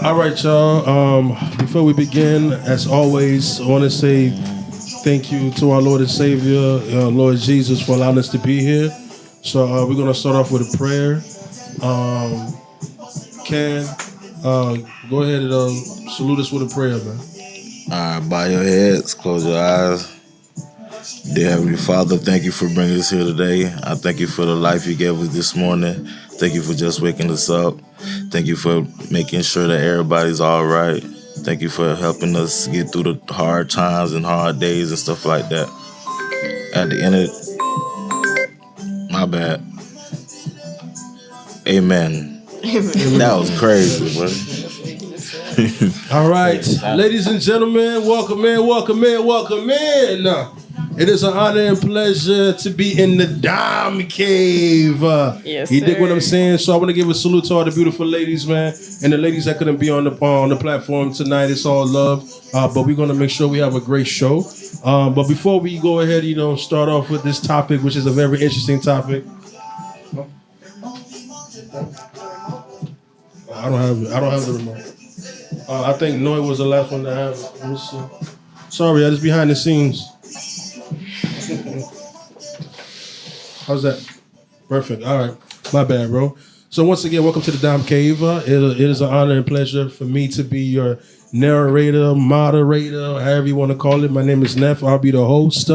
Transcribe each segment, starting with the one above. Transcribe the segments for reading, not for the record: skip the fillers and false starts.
All right, y'all. Before we begin, as always, I want to say thank you to our Lord and Savior, Lord Jesus, for allowing us to be here. So we're going to start off with a prayer. Ken, go ahead and salute us with a prayer, man. All right, bow your heads, close your eyes. Dear Heavenly Father, thank you for bringing us here today. I thank you for the life you gave us this morning. Thank you for just waking us up. Thank you for making sure that everybody's all right. Thank you for helping us get through the hard times and hard days and stuff like that. At the end of my bad. Amen. That was crazy, bro. All right, ladies and gentlemen, welcome in, welcome in, welcome in. It is an honor and pleasure to be in the Dime Cave. Yes, you dig sir. what I'm saying? So I want to give a salute to all the beautiful ladies, man, and the ladies that couldn't be on the platform tonight. It's all love, but we're gonna make sure we have a great show. But before we go ahead, start off with this topic, which is a very interesting topic. I don't have the remote. I think Noy was the last one to have it. Let me see. Sorry, I just behind the scenes. How's that? Perfect. All right. My bad, bro. So once again, welcome to the Dime Cave. It is an honor and pleasure for me to be your narrator, moderator, however you want to call it. My name is Neff. I'll be the host.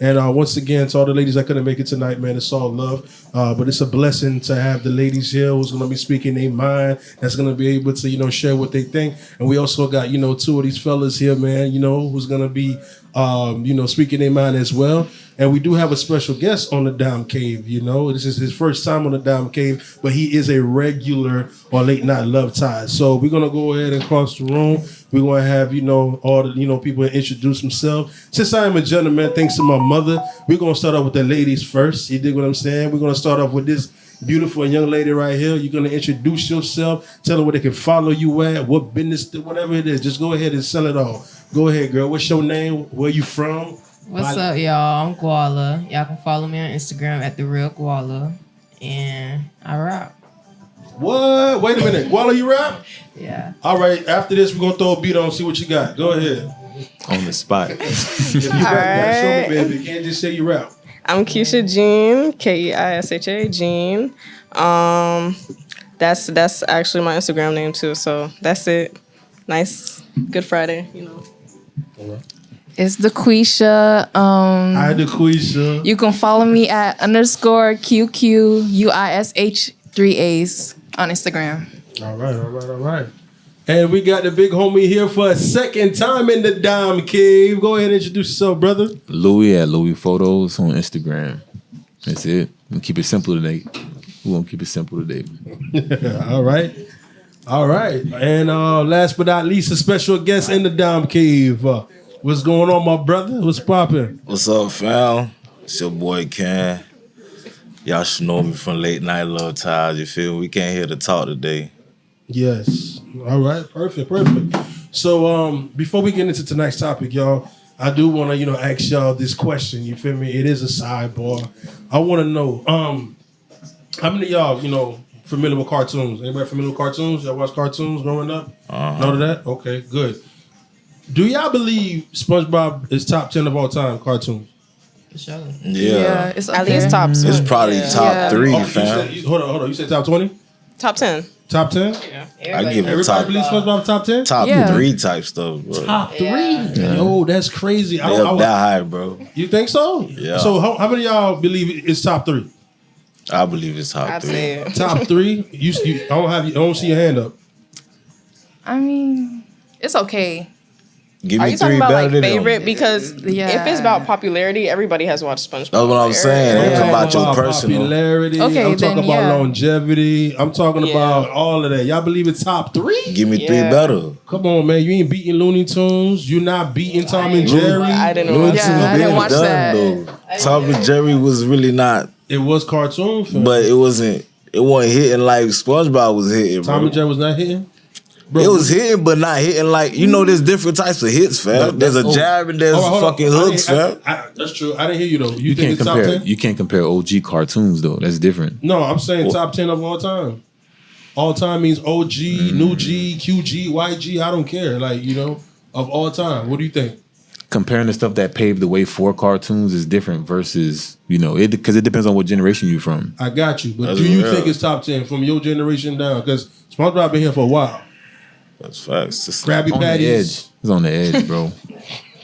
And once again, to all the ladies that couldn't make it tonight, man, it's all love. But it's a blessing to have the ladies here who's going to be speaking their mind, that's going to be able to, share what they think. And we also got, two of these fellas here, man, who's going to be, speaking their mind as well. And we do have a special guest on the Dime Cave, This is his first time on the Dime Cave, but he is a regular on Late Night Love Ties. So we're going to go ahead and cross the room. We're going to have, all the, people introduce themselves. Since I am a gentleman, thanks to my mother, we're going to start off with the ladies first. You dig what I'm saying? We're going to start off with this beautiful young lady right here. You're going to introduce yourself, tell them where they can follow you at, what business, whatever it is. Just go ahead and sell it all. Go ahead, girl. What's your name? Where you from? What's up, y'all? I'm Guala. Y'all can follow me on Instagram at @TheRealGuala. And I rap. What? Wait a minute. Guala, you rap? Yeah. All right. After this, we're going to throw a beat on, see what you got. Go ahead. On the spot. If you rap, you gotta show me, baby. You can't just say you rap. I'm Keisha Jean, Keisha Jean. That's actually my Instagram name too. So that's it. Nice, good Friday, It's Daquisha. Hi, Daquisha. You can follow me at _QQUISH3As on Instagram. All right. And we got the big homie here for a second time in the Dime Cave. Go ahead and introduce yourself, brother. Louis at Louis Photos on Instagram. That's it. We'll keep it simple today. We're going to keep it simple today. All right. And last but not least, a special guest in the Dime Cave. What's going on, my brother? What's poppin'? What's up, fam? It's your boy Ken. Y'all should know me from Late Night Love Ties. You feel me? We came here to talk today. Yes. All right. Perfect. So before we get into tonight's topic, y'all, I do want to, ask y'all this question. You feel me? It is a sidebar. I want to know, how many of y'all, familiar with cartoons? Anybody familiar with cartoons? Y'all watch cartoons growing up? Know that? Okay, good. Do y'all believe SpongeBob is top 10 of all time cartoons? For sure. Yeah. It's At least top 10. It's probably top 3, Oh, fam. hold on. You said top 20? Top 10. Top 10? Yeah. I give it Everybody top believes SpongeBob top 10? top Yeah. 3 type stuff, bro. Top 3? Yeah. Yo, that's crazy. They up that high, bro. You think so? Yeah. So how many of y'all believe it's top 3? I believe it's top I'd 3. say it. Top 3? I don't see your hand up. I mean, it's okay. Give Are me you 3 talking about better like than favorite? them. Because Yeah. if it's about popularity, everybody has watched SpongeBob. That's what I'm saying. I'm It's talking about your personal. popularity. Okay, I'm talking then, about yeah. longevity. I'm talking Yeah. about all of that. Y'all believe it's top 3? Give me 3 Yeah. better. Come on, man. You ain't beating Looney Tunes. You're not beating Tom and Jerry. I didn't Looney watch Tunes Yeah, I didn't been watch done, that. though. Tom and Jerry was really not, It was cartoon film. but it wasn't hitting like SpongeBob was hitting, bro. Tom and Jerry was not hitting? Bro, It was hitting, but not hitting like, there's different types of hits, fam. There's a jab and there's Hold on. fucking hooks, fam. That's true. I didn't hear you, though. You think can't it's top compare. 10? You can't compare OG cartoons though. That's different. No, I'm saying top 10 of all time. All time means OG, new G, QG, YG. I don't care. Like, you know, of all time. What do you think? Comparing the stuff that paved the way for cartoons is different versus, you know, because it depends on what generation you're from. I got you. But That's do you real. think it's top 10 from your generation down? Because SpongeBob been here for a while. That's facts. Just Krabby On the edge. Patties. It's on the edge, bro.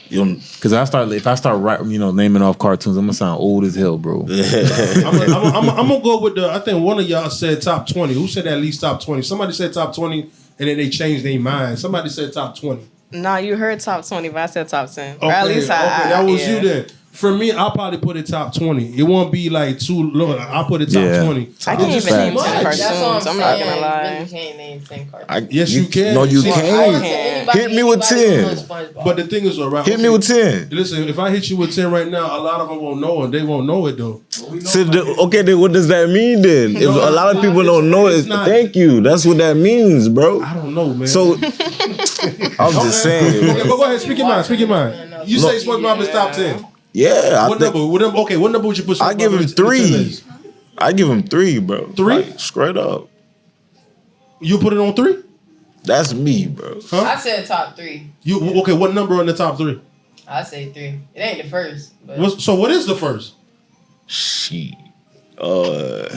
you don't, Because if I start naming off cartoons, I'm gonna sound old as hell, bro. I'm gonna go with I think one of y'all said top 20. Who said at least top 20? Somebody said top 20 and then they changed their mind. Somebody said top 20. Nah, you heard top 20, but I said top 10. Okay, Or at least that was yeah. you then. For me, I'll probably put it top 20. It won't be like too low. I'll put it top Yeah. 20. I It's can't just even name too 10 much. cartoons. That's what I'm not saying. gonna lie. You really can't name 10 cartoons. Yes, you can. No, you See, can't. Hit me with 10. But the thing is, all right. Hit me with 10. Listen, if I hit you with 10 right now, a lot of them won't know, and they won't know it though. So okay, then what does that mean then? If No, a lot of it's people not. don't know It's it, not. thank you. That's what that means, bro. I don't know, man. So I'm just saying. Okay, but go ahead, speak your mind. Speak your mind. You say SpongeBob is top 10. Yeah, What number? What number would you put? I give him SpongeBob in the 10 3. list? I give him 3, bro. 3? Like, straight up. You put it on 3? That's me, bro. I said top 3. You okay? What number on the top 3? I say 3. It ain't the first. But So what is the first? Shit. First.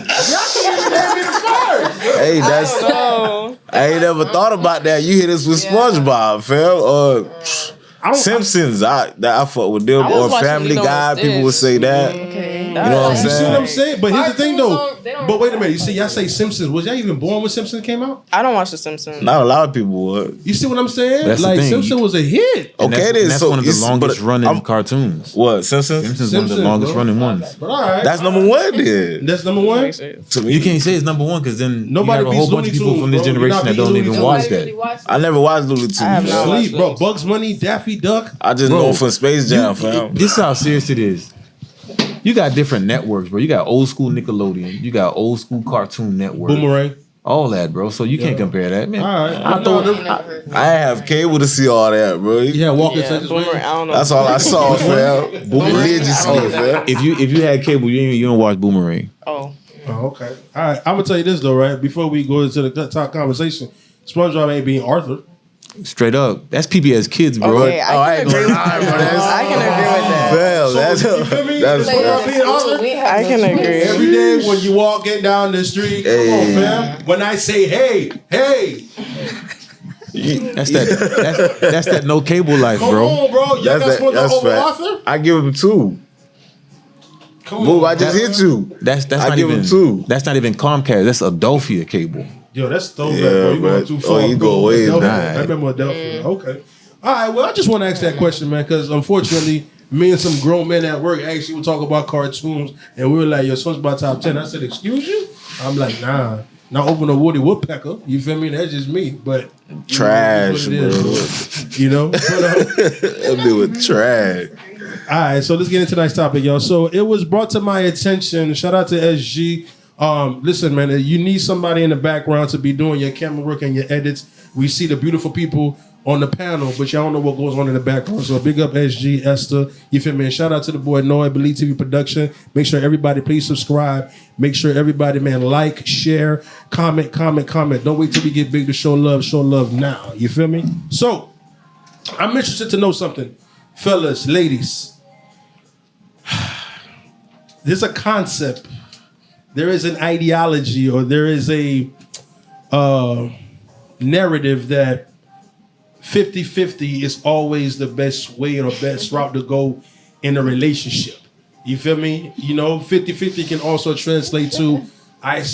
Hey, that's. So, I ain't never thought about that. You hit us with SpongeBob, fam. Simpsons, I fuck with them. I was Or watching Family Lilo Guy, and people would say that. okay. You know what I'm You see what I'm saying? saying? But here's the thing, though. Cartoons don't- But wait a minute. You see, y'all say Simpsons. Was y'all even born when Simpsons came out? I don't watch The Simpsons. Not a lot of people would. You see what I'm saying? That's the Like thing. Simpsons was a hit. And Okay, that's, then. and that's So one of the it's- longest but running I'm- cartoons. What, Simpsons? Simpsons one of the Simpsons, longest bro. running ones. But all right. That's number 1 then. That's number 1. Makes sense. To me. You can't say it's number 1 because then Nobody you have a beats whole bunch Looney of people Tunes, from this bro. You're generation not that beating don't Looney even Tunes. watch Nobody that. really watched I never watched Looney I have Tunes. not bro. watched Sleep, bro. Looney Bugs Bunny, Daffy Duck. I just Bro, know from Space Jam, fam. This is how serious it is. You got different networks, bro. You got old school Nickelodeon. You got old school Cartoon Network. Boomerang. All that, bro. So you can't compare that, man. All right. I thought I never heard. I ain't have cable to see all that, bro. Yeah, Walking Yeah, Texas Boomerang, Ranger. I don't know. That's all I saw, fam. Religiously, fam. if you had cable, you don't watch Boomerang. Oh. Oh, okay. All right. I'm gonna tell you this though, right? Before we go into the top conversation, SpongeBob ain't being Arthur. Straight up, that's PBS Kids, bro. Okay, I can agree with that. I can agree with that. Fam, that's you feel me? that's SpongeBob being Arthur. I can agree. Every day when you walking down the street, come on, fam. When I say hey, That's that no cable life, come bro. on, bro. Y'all got that's SpongeBob over fact. Arthur? I give him 2. Come Move, on, I just bro. hit you. That's I not give him even 2. That's not even Comcast. That's Adelphia cable. Yo, that's throwback, Yeah, bro. You bro. going too far. Oh, you go way Adelphia. back. I remember Adelphia. Okay. All right, well, I just want to ask that question, man, because unfortunately, me and some grown men at work actually would talk about cartoons, and we were like, yo, SpongeBob top 10. I said, excuse you? I'm like, nah. Not over the Woody Woodpecker. You feel me? That's just me. But Trash, you know, it bro. is, you know? But, That dude was trash. all right, so let's get into tonight's topic, y'all. So it was brought to my attention. Shout out to SG. Listen, man, you need somebody in the background to be doing your camera work and your edits. We see the beautiful people on the panel, but y'all don't know what goes on in the background. So big up SG, Esther. You feel me? And shout out to the boy Noah, B.E.L.I.E.V.E TV production. Make sure everybody please subscribe. Make sure everybody, man, like, share, comment. Don't wait till we get big to show love. Show love now. You feel me? So I'm interested to know something. Fellas, ladies. There's a concept. There is an ideology or there is a narrative that 50-50 is always the best way or best route to go in a relationship. You feel me? You know, 50-50 can also translate to,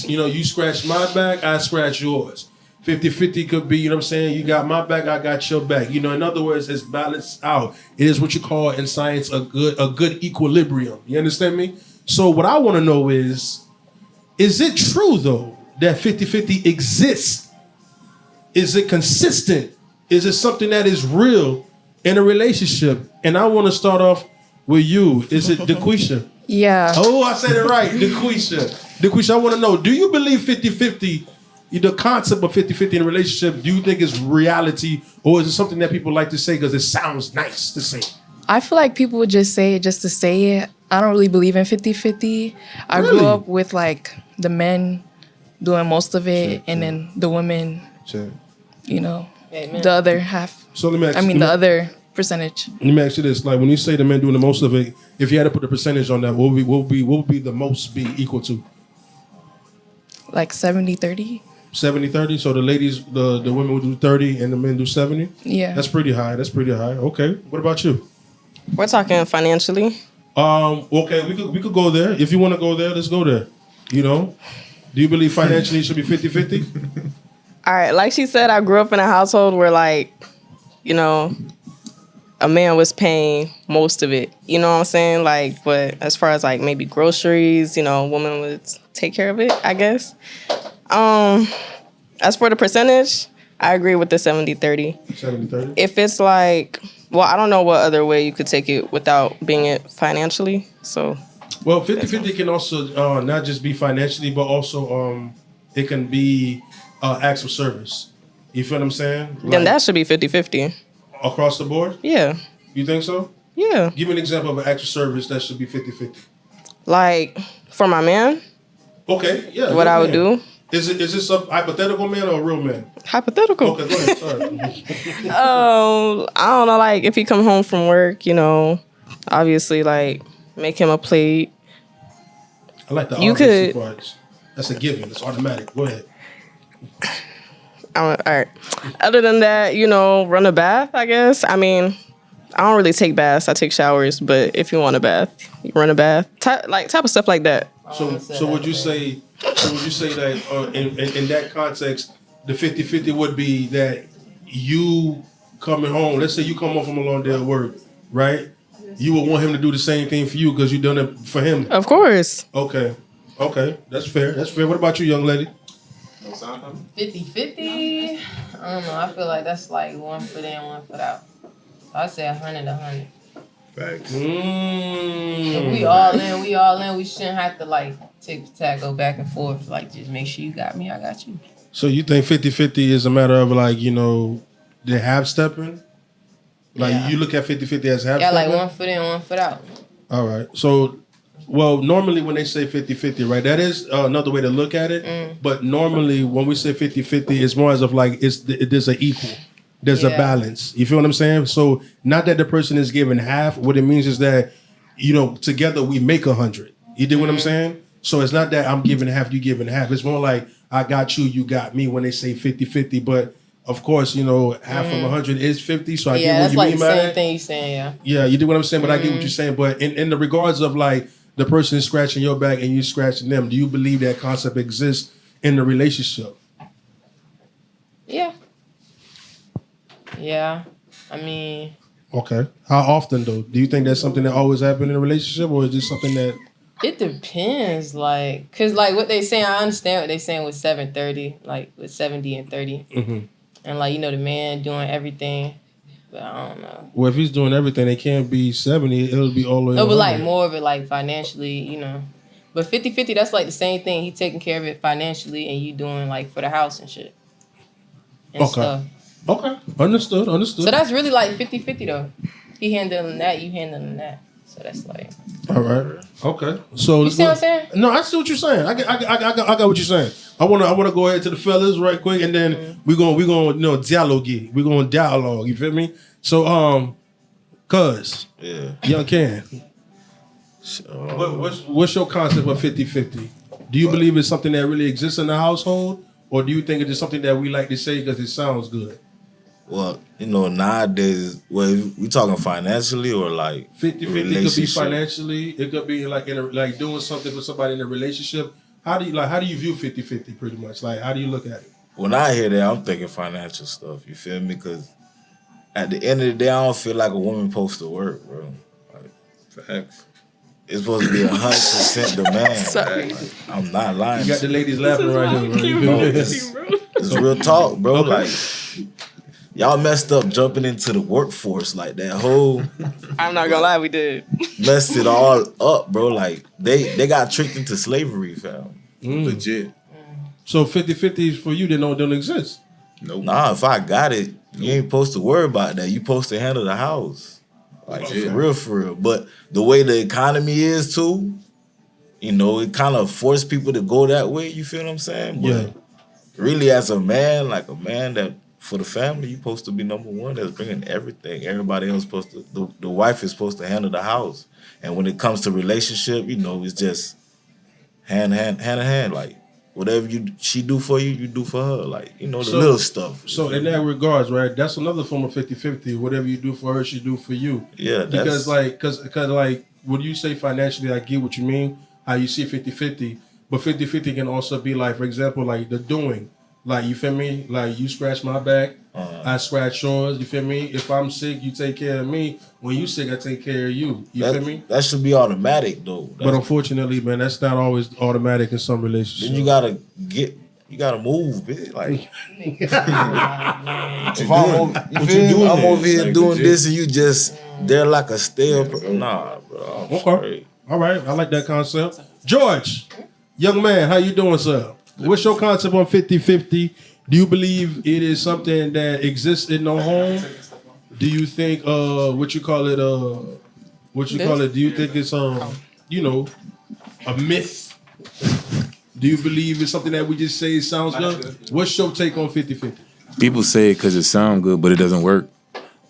you scratch my back, I scratch yours. 50-50 could be, you know what I'm saying, you got my back, I got your back. You know, in other words, it's balanced out. It is what you call in science a good equilibrium. You understand me? So what I want to know is it true though that 50-50 exists? Is it consistent? Is it something that is real in a relationship? And I want to start off with you. Is it DeQuisha? Yeah. Oh, I said it right. DeQuisha. DeQuisha, I want to know, do you believe 50-50, the concept of 50-50 in a relationship, do you think is reality or is it something that people like to say because it sounds nice to say? I feel like people would just say it just to say it. I don't really believe in 50-50. I Really? grew up with like the men doing most of it, Sure, and then the women, Sure. you know, Amen. the other half. So let me ask I you, mean, the other percentage. let me ask you this: like when you say the men doing the most of it, if you had to put a percentage on that, what would be the most be equal to? Like 70-30. 70-30. So the ladies, the women would do 30 and the men do 70. Yeah. That's pretty high. That's pretty high. Okay. What about you? We're talking financially. Okay, we could go there. If you want to go there, let's go there. You know, do you believe financially it should be 50-50? All right, like she said, I grew up in a household where, like, you know, a man was paying most of it. You know what I'm saying? Like, but as far as like maybe groceries, you know, a woman would take care of it, I guess. As for the percentage, I agree with the 70-30. 70-30. If it's like, well, I don't know what other way you could take it without being it financially. So, Well, 50-50 can also not just be financially, but also it can be acts of service. You feel what I'm saying? then that should be 50-50. Across the board? Yeah. You think so? Yeah. Give me an example of an act of service that should be 50-50. Like, for my man, Okay, yeah. what your I would man. do, Is this a hypothetical man or a real man? hypothetical. Okay, go ahead. Sorry. I don't know, like, if he come home from work, you know, obviously, like, make him a plate. I like the You obvious could- parts. That's a given. It's automatic. Go ahead. All right. Other than that, you know, run a bath, I guess. I mean, I don't really take baths. I take showers. But if you want a bath, you run a bath. Type of stuff like that. So would you say that in that context, the 50-50 would be that you coming home, let's say you come home from a long day of work, right? You would want him to do the same thing for you because you done it for him. Of course. Okay. That's fair. What about you, young lady? 50-50. I don't know. I feel like that's like 1 foot in, 1 foot out. I say 100-100. Facts. If we all in. We shouldn't have to like tick-tack, go back and forth. Like, just make sure you got me, I got you. So you think 50-50 is a matter of like, you know, the half stepping? Like Yeah. you look at 50-50 as half Yeah, stepping? like 1 foot in, 1 foot out. All right. So, well, normally when they say 50-50, right, that is another way to look at it. But normally when we say 50-50, it's more as of like there's an equal. There's a Yeah. balance. You feel what I'm saying? So not that the person is giving half. What it means is that, you know, together we make 100. You dig what I'm saying? So it's not that I'm giving half, you giving half. It's more like I got you, you got me when they say 50-50. But of course, you know, half of 100 is 50. So I Yeah, get what that's you like mean the by same that. thing you saying, yeah. Yeah, you do what I'm saying, but I get what you're saying. But in the regards of like the person is scratching your back and you scratching them, do you believe that concept exists in the relationship? Yeah. Yeah. I mean, Okay. How often though? Do you think that's something that always happens in a relationship, or is this something that? it depends. Like, cause like what they saying, I understand what they saying with 730, like with 70 and 30. Mm-hmm. And like, you know, the man doing everything. But I don't know. Well, if he's doing everything, it can't be 70. It'll be all the way. No, but like 100. more of it like financially, you know. But 50-50, that's like the same thing. He taking care of it financially and you doing like for the house and shit. And Okay. stuff. Okay. Understood. So that's really like 50-50 though. He handling that, you handling that. So that's like. All right. Okay. So You see what I'm saying? No, I see what you're saying. I got what you're saying. I wanna go ahead to the fellas right quick, and then we gonna you know dialogue. We gonna dialogue. You feel me? So cuz Yeah. young Ken, what's your concept of 50-50? Do you believe it's something that really exists in the household, or do you think it's just something that we like to say because it sounds good? Well, you know, nowadays, well, we talking financially or like 50-50 could be relationship? financially. It could be like like doing something for somebody in a relationship. How do you view 50-50 pretty much? Like, how do you look at it? When I hear that, I'm thinking financial stuff. You feel me? Because at the end of the day, I don't feel like a woman supposed to work, bro. Like, Facts. it's supposed to be 100% demand. Sorry. Like, I'm not lying. You got the ladies laughing right here. Right? You feel me? It's real talk, bro. Okay. Like, y'all messed up jumping into the workforce. Like, that whole I'm not gonna lie, we did. messed it all up, bro. Like, they got tricked into slavery, fam. Legit. So 50-50 for you, they don't exist. Nope. Nah, if I got it, you ain't supposed to worry about that. You supposed to handle the house. Like, for real. But the way the economy is, too, you know, it kind of forced people to go that way. You feel what I'm saying? But Yeah. really, as a man, like a man that for the family, you're supposed to be number one. That's bringing everything. Everybody else supposed to. The wife is supposed to handle the house. And when it comes to relationship, you know, it's just hand in hand. Like whatever she do for you, you do for her. Like, you know, the little stuff. So in that regards, right, that's another form of 50-50. Whatever you do for her, she do for you. Yeah, because like when you say financially, I get what you mean, how you see 50-50, but 50-50 can also be like, for example, like the doing. Like, you feel me? Like, you scratch my back, I scratch yours, you feel me? If I'm sick, you take care of me. When you sick, I take care of you. You feel me? That should be automatic though. But unfortunately, man, that's not always automatic in some relationships. Then you gotta move, bitch. Like if I'm over here doing this and you just they're like a stale. Nah, bro. Okay. All right. I like that concept. George, young man, how you doing, sir? What's your concept on 50-50? Do you believe it is something that exists in the home? Do you think what you call it? Do you think it's you know, a myth? Do you believe it's something that we just say sounds good? What's your take on 50-50? People say it because it sounds good, but it doesn't work.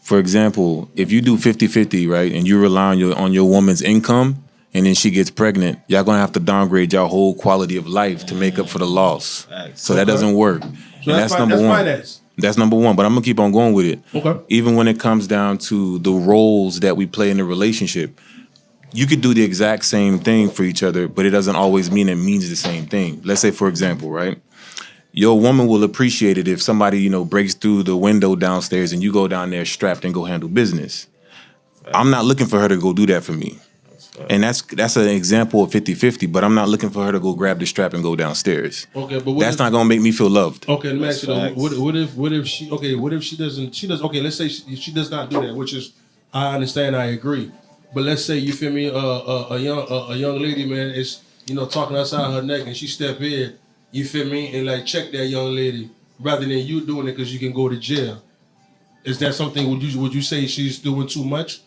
For example, if you do 50-50, right, and you rely on your woman's income, and then she gets pregnant, y'all gonna have to downgrade your whole quality of life to make up for the loss. So that doesn't work. So and that's number one. Finance. That's number one, but I'm gonna keep on going with it. Okay. Even when it comes down to the roles that we play in the relationship, you could do the exact same thing for each other, but it doesn't always mean it means the same thing. Let's say, for example, right? Your woman will appreciate it if somebody, you know, breaks through the window downstairs and you go down there strapped and go handle business. I'm not looking for her to go do that for me. And that's an example of 50-50, but I'm not looking for her to go grab the strap and go downstairs. Okay, but that's not gonna make me feel loved. Okay, let me ask you though, what if she doesn't okay, let's say she does not do that, which is, I understand, I agree. But let's say, you feel me, a young lady, man, is, you know, talking outside her neck and she step in, you feel me, and like check that young lady rather than you doing it because you can go to jail. Is that something, would you say she's doing too much?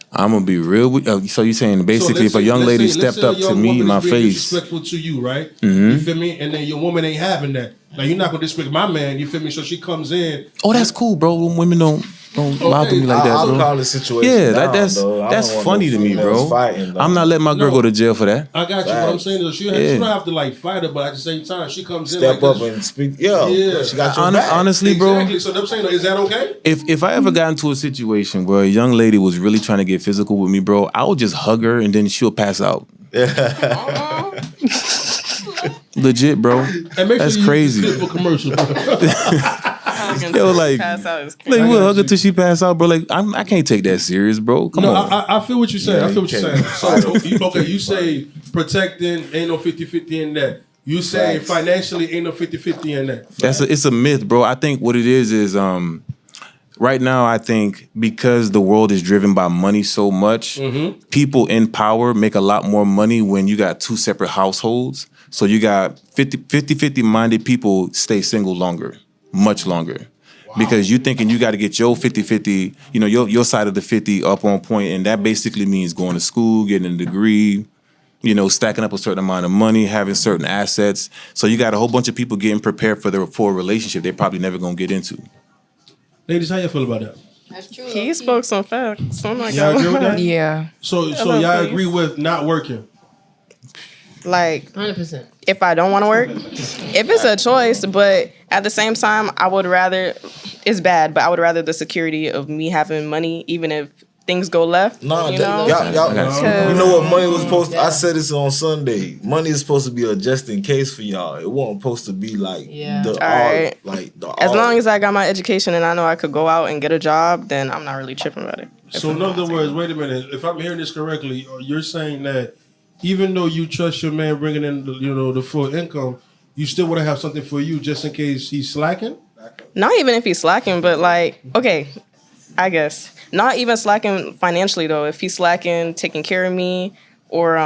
I'm gonna be real with so you're saying basically if a young lady stepped up to me in my face, disrespectful to you, right? You feel me? And then your woman ain't having that. Now you're not gonna disrespect my man, you feel me? So she comes in. Oh, that's cool, bro. Women don't bother me like that, bro. I'll call the situation. Yeah, down, that's funny to me, bro. Fighting, I'm not letting my girl go to jail for that. I got you. What I'm saying is she don't have to like fight her, but at the same time she comes in. Step up and speak. Yeah, she got your back. Honestly, bro. Exactly. So I'm saying, is that okay? If I ever got into a situation where a young lady was really trying to get physical with me, bro, I would just hug her and then she'll pass out. Legit, bro. That's crazy. For commercial. Yo, like we'll hug her till she pass out, bro. Like I can't take that serious, bro. Come on. I feel what you're saying. I feel what you're saying. So you say protecting ain't no 50-50 in that. You say financially ain't no 50-50 in that. It's a myth, bro. I think what it is right now, I think because the world is driven by money so much, people in power make a lot more money when you got two separate households. So you got 50-50 minded people stay single longer, much longer. Wow. Because you thinking you got to get your 50-50, you know, your side of the 50 up on point, and that basically means going to school, getting a degree, you know, stacking up a certain amount of money, having certain assets. So you got a whole bunch of people getting prepared for a relationship they're probably never going to get into. Ladies, how you feel about that? That's true. He spoke some facts. Oh my y'all God. agree with that? Yeah. So y'all agree with not working? Like 100%. if I don't want to work, if it's a choice, but at the same time, I would rather, it's bad, but I would rather the security of me having money, even if things go left. No, you know? y'all, you know what money was supposed to, I said this on Sunday. Money is supposed to be a just in case for y'all. It wasn't supposed to be like As long as I got my education and I know I could go out and get a job, then I'm not really tripping about it. So in other words, wait a minute. If I'm hearing this correctly, you're saying that even though you trust your man bringing in the full income, you still want to have something for you just in case he's slacking? Not even if he's slacking, but like, okay, I guess. Not even slacking financially though. If he's slacking, taking care of me, or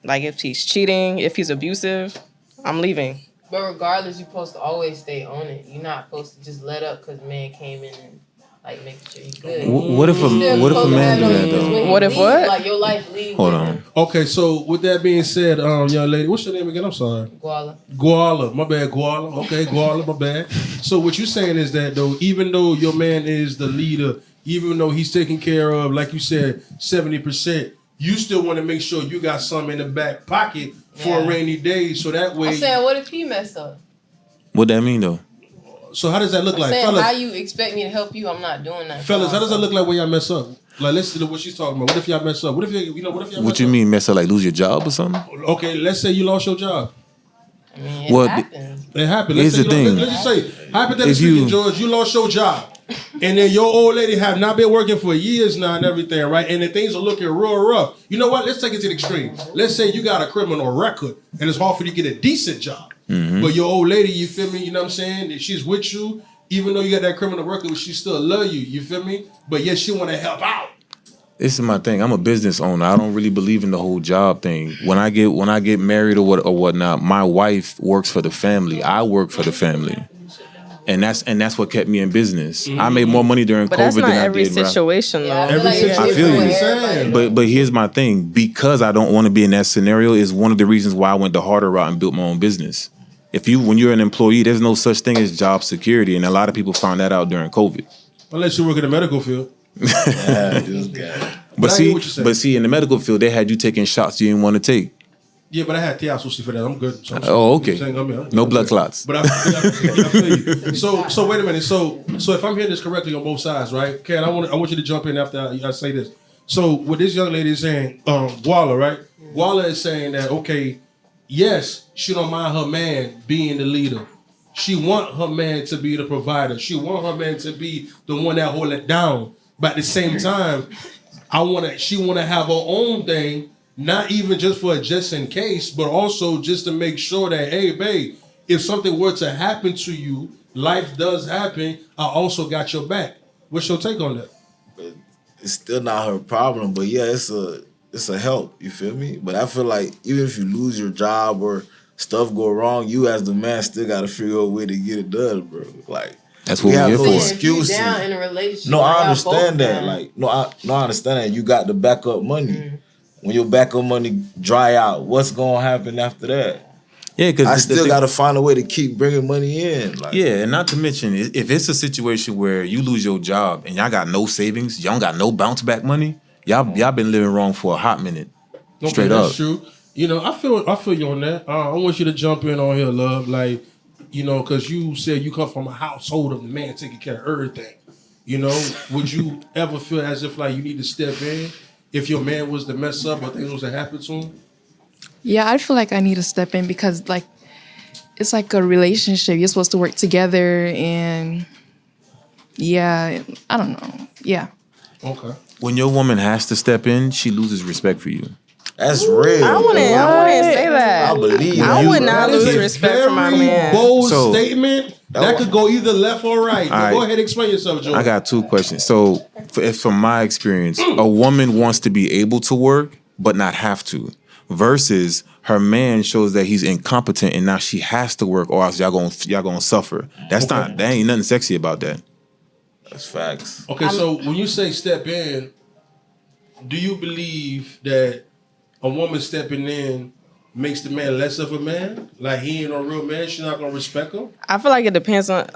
like if he's cheating, if he's abusive, I'm leaving. But regardless, you're supposed to always stay on it. You're not supposed to just let up because man came in and like making sure you good. What if a man do that though? What if what? Like your life leave. Hold with on. him. Okay, so with that being said, young lady, what's your name again? I'm sorry. Guala. My bad, Guala. Okay, Guala, my bad. So what you're saying is that though, even though your man is the leader, even though he's taking care of, like you said, 70%, you still want to make sure you got some in the back pocket for a rainy day, so that way. I'm saying, what if he mess up? What that mean though? So how does that look I'm like, saying, fellas? how you expect me to help you? I'm not doing that. Fellas, how does that look like when y'all mess up? Like, listen to what she's talking about. What if y'all mess up? What if y'all mess What you up? mean mess up, like lose your job or something? Okay, let's say you lost your job. I mean, Well, happens. It happened. Here's the thing. Let's just say, hypothetically If you- speaking, George, you lost your job. And then your old lady have not been working for years now and everything, right? And then things are looking real rough. You know what? Let's take it to the extreme. Let's say you got a criminal record and it's hard for you to get a decent job. But your old lady, you feel me? You know what I'm saying? That she's with you, even though you got that criminal record, she still love you. You feel me? But yes, she want to help out. This is my thing. I'm a business owner. I don't really believe in the whole job thing. When I get married or whatnot, my wife works for the family. I work for the family. And that's what kept me in business. I made more money during But COVID that's not than I every did. situation, though. Every situation. I feel you. is saying. But here's my thing. Because I don't want to be in that scenario is one of the reasons why I went the harder route and built my own business. When you're an employee, there's no such thing as job security, and a lot of people found that out during COVID. Unless you work in the medical field. This guy. But I hear what you're saying. In the medical field, they had you taking shots you didn't want to take. Yeah, but I had theosophy for that. I'm good. So, Oh, okay. I'm No blood clots. But I feel you. So wait a minute. So if I'm hearing this correctly on both sides, right? Ken, I want you to jump in after I say this. So what this young lady is saying, Guala, right? Guala is saying that, okay, yes, she don't mind her man being the leader. She want her man to be the provider. She want her man to be the one that hold it down. But at the same time, she wanna have her own thing. Not even just for a just in case, but also just to make sure that, hey, babe, if something were to happen to you, life does happen, I also got your back. What's your take on that? It's still not her problem, but yeah, it's a help. You feel me? But I feel like even if you lose your job or stuff go wrong, you as the man still got to figure out a way to get it done, bro. Like that's what we we're here have no for. excuses. If you down in a relationship, No, I y'all understand both that. down. Like, I understand that. You got the backup money. When your backup money dry out, what's gonna happen after that? Yeah, because I still gotta find a way to keep bringing money in. Like, yeah, and not to mention, if it's a situation where you lose your job and y'all got no savings, y'all don't got no bounce back money, y'all been living wrong for a hot minute. Okay, Straight that's up. true. You know, I feel you on that. I want you to jump in on here, love. Like, you know, because you said you come from a household of the man taking care of everything. You know, would you ever feel as if like you need to step in if your man was to mess up or things was to happen to him? Yeah, I feel like I need to step in because like it's like a relationship. You're supposed to work together and yeah, I don't know. Yeah. Okay. When your woman has to step in, she loses respect for you. that's real. I wouldn't say that. I believe I you. would not That is lose a respect for my very man. bold So- statement. That could go either left or right. But All go right. ahead and explain yourself, Joe. I got two questions. So, from my experience, a woman wants to be able to work but not have to, versus her man shows that he's incompetent and now she has to work, or else y'all gonna suffer. There ain't nothing sexy about that. That's facts. Okay, so when you say step in, do you believe that a woman stepping in makes the man less of a man? Like he ain't a real man, she's not gonna respect him? I feel like it depends on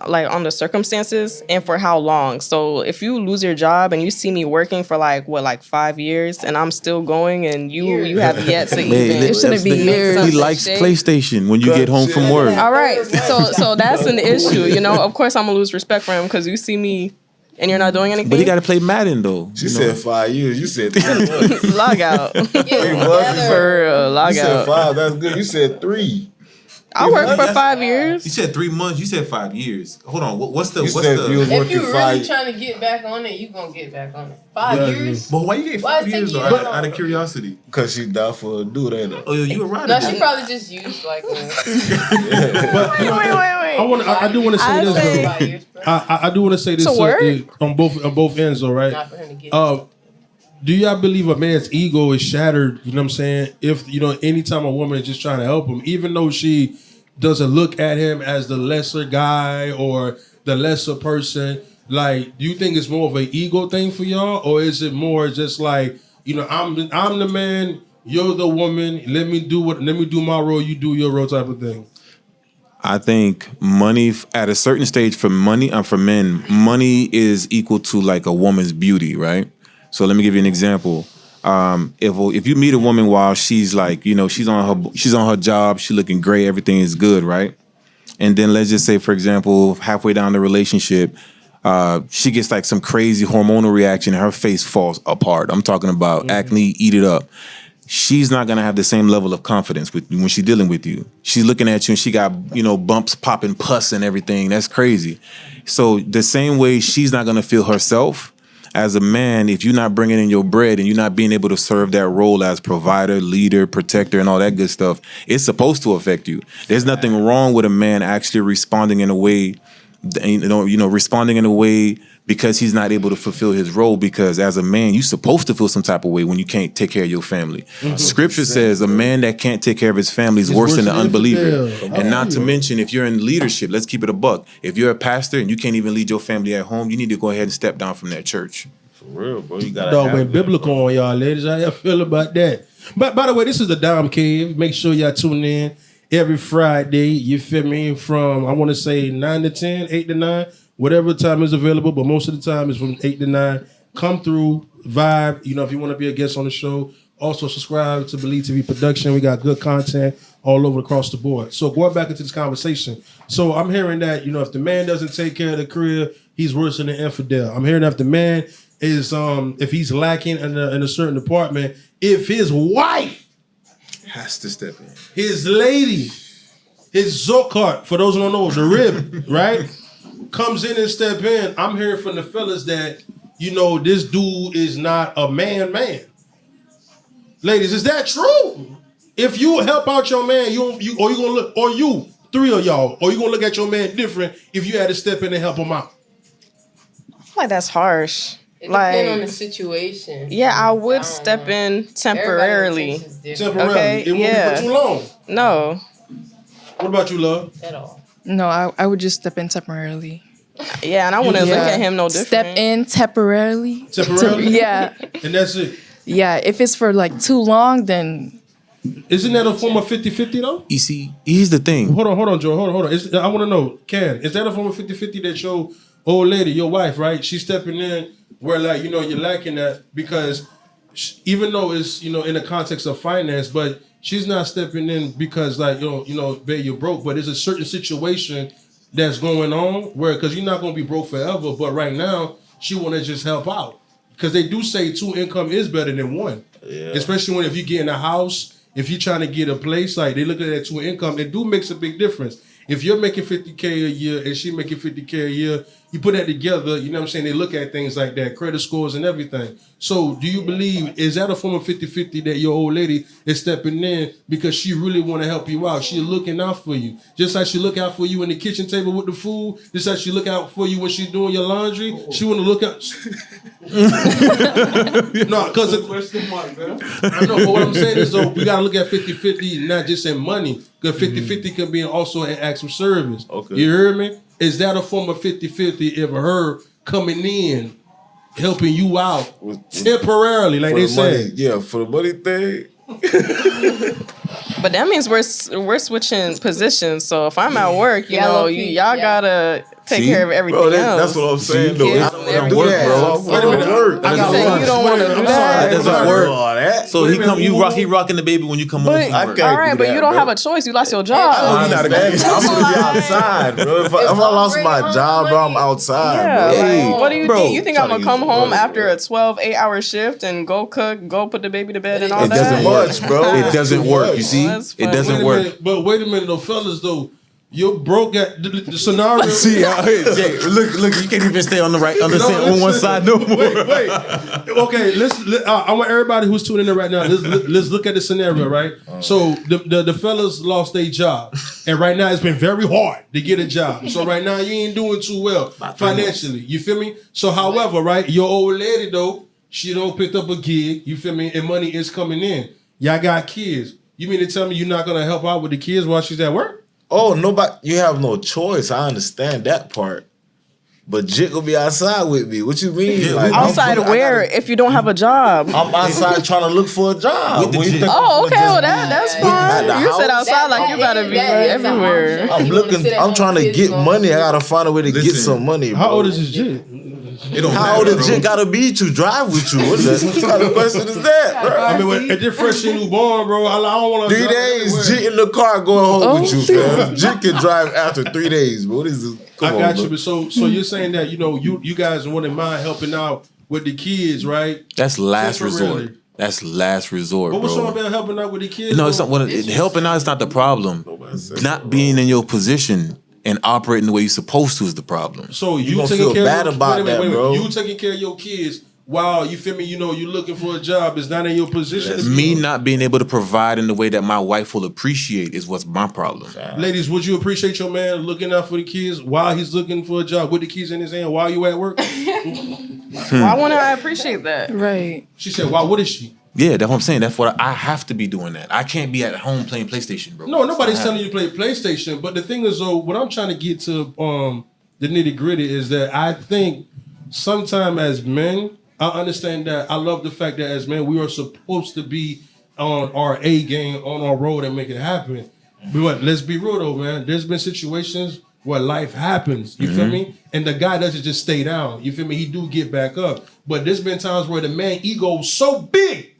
the circumstances and for how long. So if you lose your job and you see me working for like 5 years and I'm still going and you have yet to even It shouldn't be years. He likes PlayStation when you get home from work. All right, so that's an issue. You know, of course I'm gonna lose respect for him because you see me and you're not doing anything. But he got to play Madden though. She said 5 years. You said 3 months. log out. months. For real, log You said out. 5. That's good. You said 3. I worked for 5 years. You said 3 months. You said 5 years. Hold on. What's the? You said if you was If working you really 5. trying to get back on it, you gonna get back on it. 5 Yeah, years? But why you get Why 5 it take years you though? that Out of long? curiosity. Because she down for a dude, ain't it? Oh, you were right. No, she probably just used like But you know, I do want to say I this say- though. 5 years, bro. I do want to say this To work? on both ends, though, right? Not for him to get Do y'all believe a man's ego is shattered? You know what I'm saying? If anytime a woman is just trying to help him, even though she doesn't look at him as the lesser guy or the lesser person, Like, do you think it's more of an ego thing for y'all, or is it more just like, I'm the man, you're the woman. Let me do my role, you do your role, type of thing. I think money at a certain stage for men, money is equal to like a woman's beauty, right? So let me give you an example. If you meet a woman while she's like, she's on her job, she looking great, everything is good, right? And then let's just say, for example, halfway down the relationship, she gets like some crazy hormonal reaction and her face falls apart. I'm talking about acne, eat it up. She's not gonna have the same level of confidence when she's dealing with you. She's looking at you and she got, bumps, popping, pus and everything. That's crazy. So the same way she's not gonna feel herself as a man, if you're not bringing in your bread and you're not being able to serve that role as provider, leader, protector, and all that good stuff, it's supposed to affect you. There's nothing wrong with a man actually responding in a way, responding in a way because he's not able to fulfill his role, because as a man, you're supposed to feel some type of way when you can't take care of your family. Scripture says a man that can't take care of his family is worse than an unbeliever. And not to mention, if you're in leadership, let's keep it a buck. If you're a pastor and you can't even lead your family at home, you need to go ahead and step down from that church. For real, bro. You gotta Dog have went biblical on y'all, ladies. How y'all feel about that? But by the way, this is the Dom Cave. Make sure y'all tune in every Friday. You feel me? From, I want to say 9 to 10, 8 to 9, whatever time is available. But most of the time is from 8 to 9. Come through, vibe. If you want to be a guest on the show, also subscribe to B.E.L.I.V.E Production. We got good content all over across the board. So going back into this conversation. So I'm hearing that, if the man doesn't take care of the career, he's worse than an infidel. I'm hearing that if the man is, if he's lacking in a certain department, if his wife has to step in, his lady, his Zokart, for those who don't know, the rib, right, comes in and step in, I'm hearing from the fellas that, this dude is not a man. Ladies, is that true? If you help out your man, three of y'all, or you gonna look at your man different if you had to step in and help him out? I feel like that's harsh. It depends on the situation. Yeah, I would step in temporarily. Temporarily. Okay, It won't be for too long. No. What about you, love? At all. No, I would just step in temporarily. Yeah, and I wouldn't look at him no different. Step in temporarily. Temporarily? Yeah. And that's it. Yeah, if it's for like too long, then... Isn't that a form of 50-50 though? You see, here's the thing. Hold on, Joe. Hold on. I want to know, is that a form of 50-50 that your old lady, your wife, right? She's stepping in where, like, you're lacking that because even though it's, in the context of finance, but she's not stepping in because, like, babe, you're broke, but there's a certain situation that's going on where, because you're not going to be broke forever, but right now, she want to just help out. Because they do say 2 income is better than 1. Yeah. Especially if you get in a house, if you're trying to get a place, like, they look at that 2 income, it do makes a big difference. If you're making $50K a year and she making $50K a year, you put that together, you know what I'm saying? They look at things like that, credit scores and everything. So do you believe, is that a form of 50-50 that your old lady is stepping in because she really want to help you out? She's looking out for you. Just like she look out for you in the kitchen table with the food, just like she look out for you when she's doing your laundry, she want to look out. No, because I know, but what I'm saying is, though, we got to look at 50-50, not just in money. Because 50-50 can be also an acts of service. Okay. You hear me? Is that a form of 50-50 if her coming in, helping you out temporarily, like they say? Yeah, for the money thing. But that means we're switching positions. So if I'm at work, y'all gotta take care of everything else. That's what I'm saying, though. That doesn't work, bro. Wait a minute. You don't want to do that. That doesn't work. So he rocking the baby when you come home from work. All right, but you don't have a choice. You lost your job. I'm gonna be outside, bro. If I lost my job, bro, I'm outside, bro. Hey, what do you think? You think I'm gonna come home after a 8-hour shift and go cook, go put the baby to bed and all that? It doesn't work, bro. It doesn't work. You see, it doesn't work. But wait a minute, though, fellas, though. You're broke at the scenario. See, Jay, look, you can't even stay on on one side no more. Wait. Okay, I want everybody who's tuning in right now. Let's look at the scenario, right? So the fellas lost their job, and right now it's been very hard to get a job. So right now you ain't doing too well financially. You feel me? So, however, right, your old lady though, she don't pick up a gig. You feel me? And money is coming in. Y'all got kids. You mean to tell me you're not gonna help out with the kids while she's at work? Oh, nobody. You have no choice. I understand that part. But Jit gonna be outside with me. What you mean? Like, Outside of where? If you don't have a job. I'm outside trying to look for a job. With the Jit. Oh, okay. Well, that's at fine. the You said house? outside like you gotta be everywhere. I'm looking. I'm trying to get money. I gotta find a way to get some money. Bro. How old is this Jit? How old is Jit gotta be to drive with you? What kind of question is that, bro? I mean, if you're freshly newborn, bro, I don't want to. 3 days, Jit in the car going home with you, fam. Jit can drive after 3 days, bro. What is this? I got you, but so you're saying that you guys wouldn't mind helping out with the kids, right? That's last Temporarily. resort. That's last resort, But what's wrong bro. about helping out with the kids? No, it's though? not. Helping out is not the problem. Not being in your position and operating the way you're supposed to is the problem. So you gonna taking feel care bad of about that, bro. You taking care of your kids while you feel me? You're looking for a job. It's not in your position. Me not being able to provide in the way that my wife will appreciate is what's my problem. Ladies, would you appreciate your man looking out for the kids while he's looking for a job with the kids in his hand while you at work? Why wouldn't I appreciate that? Right. She said, "Why wouldn't she?" Yeah, that's what I'm saying. That's what I have to be doing that. I can't be at home playing PlayStation, bro. No, nobody's telling you to play PlayStation. But the thing is, though, what I'm trying to get to the nitty gritty is that I think sometimes as men, I understand that. I love the fact that as men, we are supposed to be on our A game, on our road, and make it happen. But let's be real though, man. There's been situations where life happens. You feel me? And the guy doesn't just stay down. You feel me? He do get back up. But there's been times where the man ego is so big,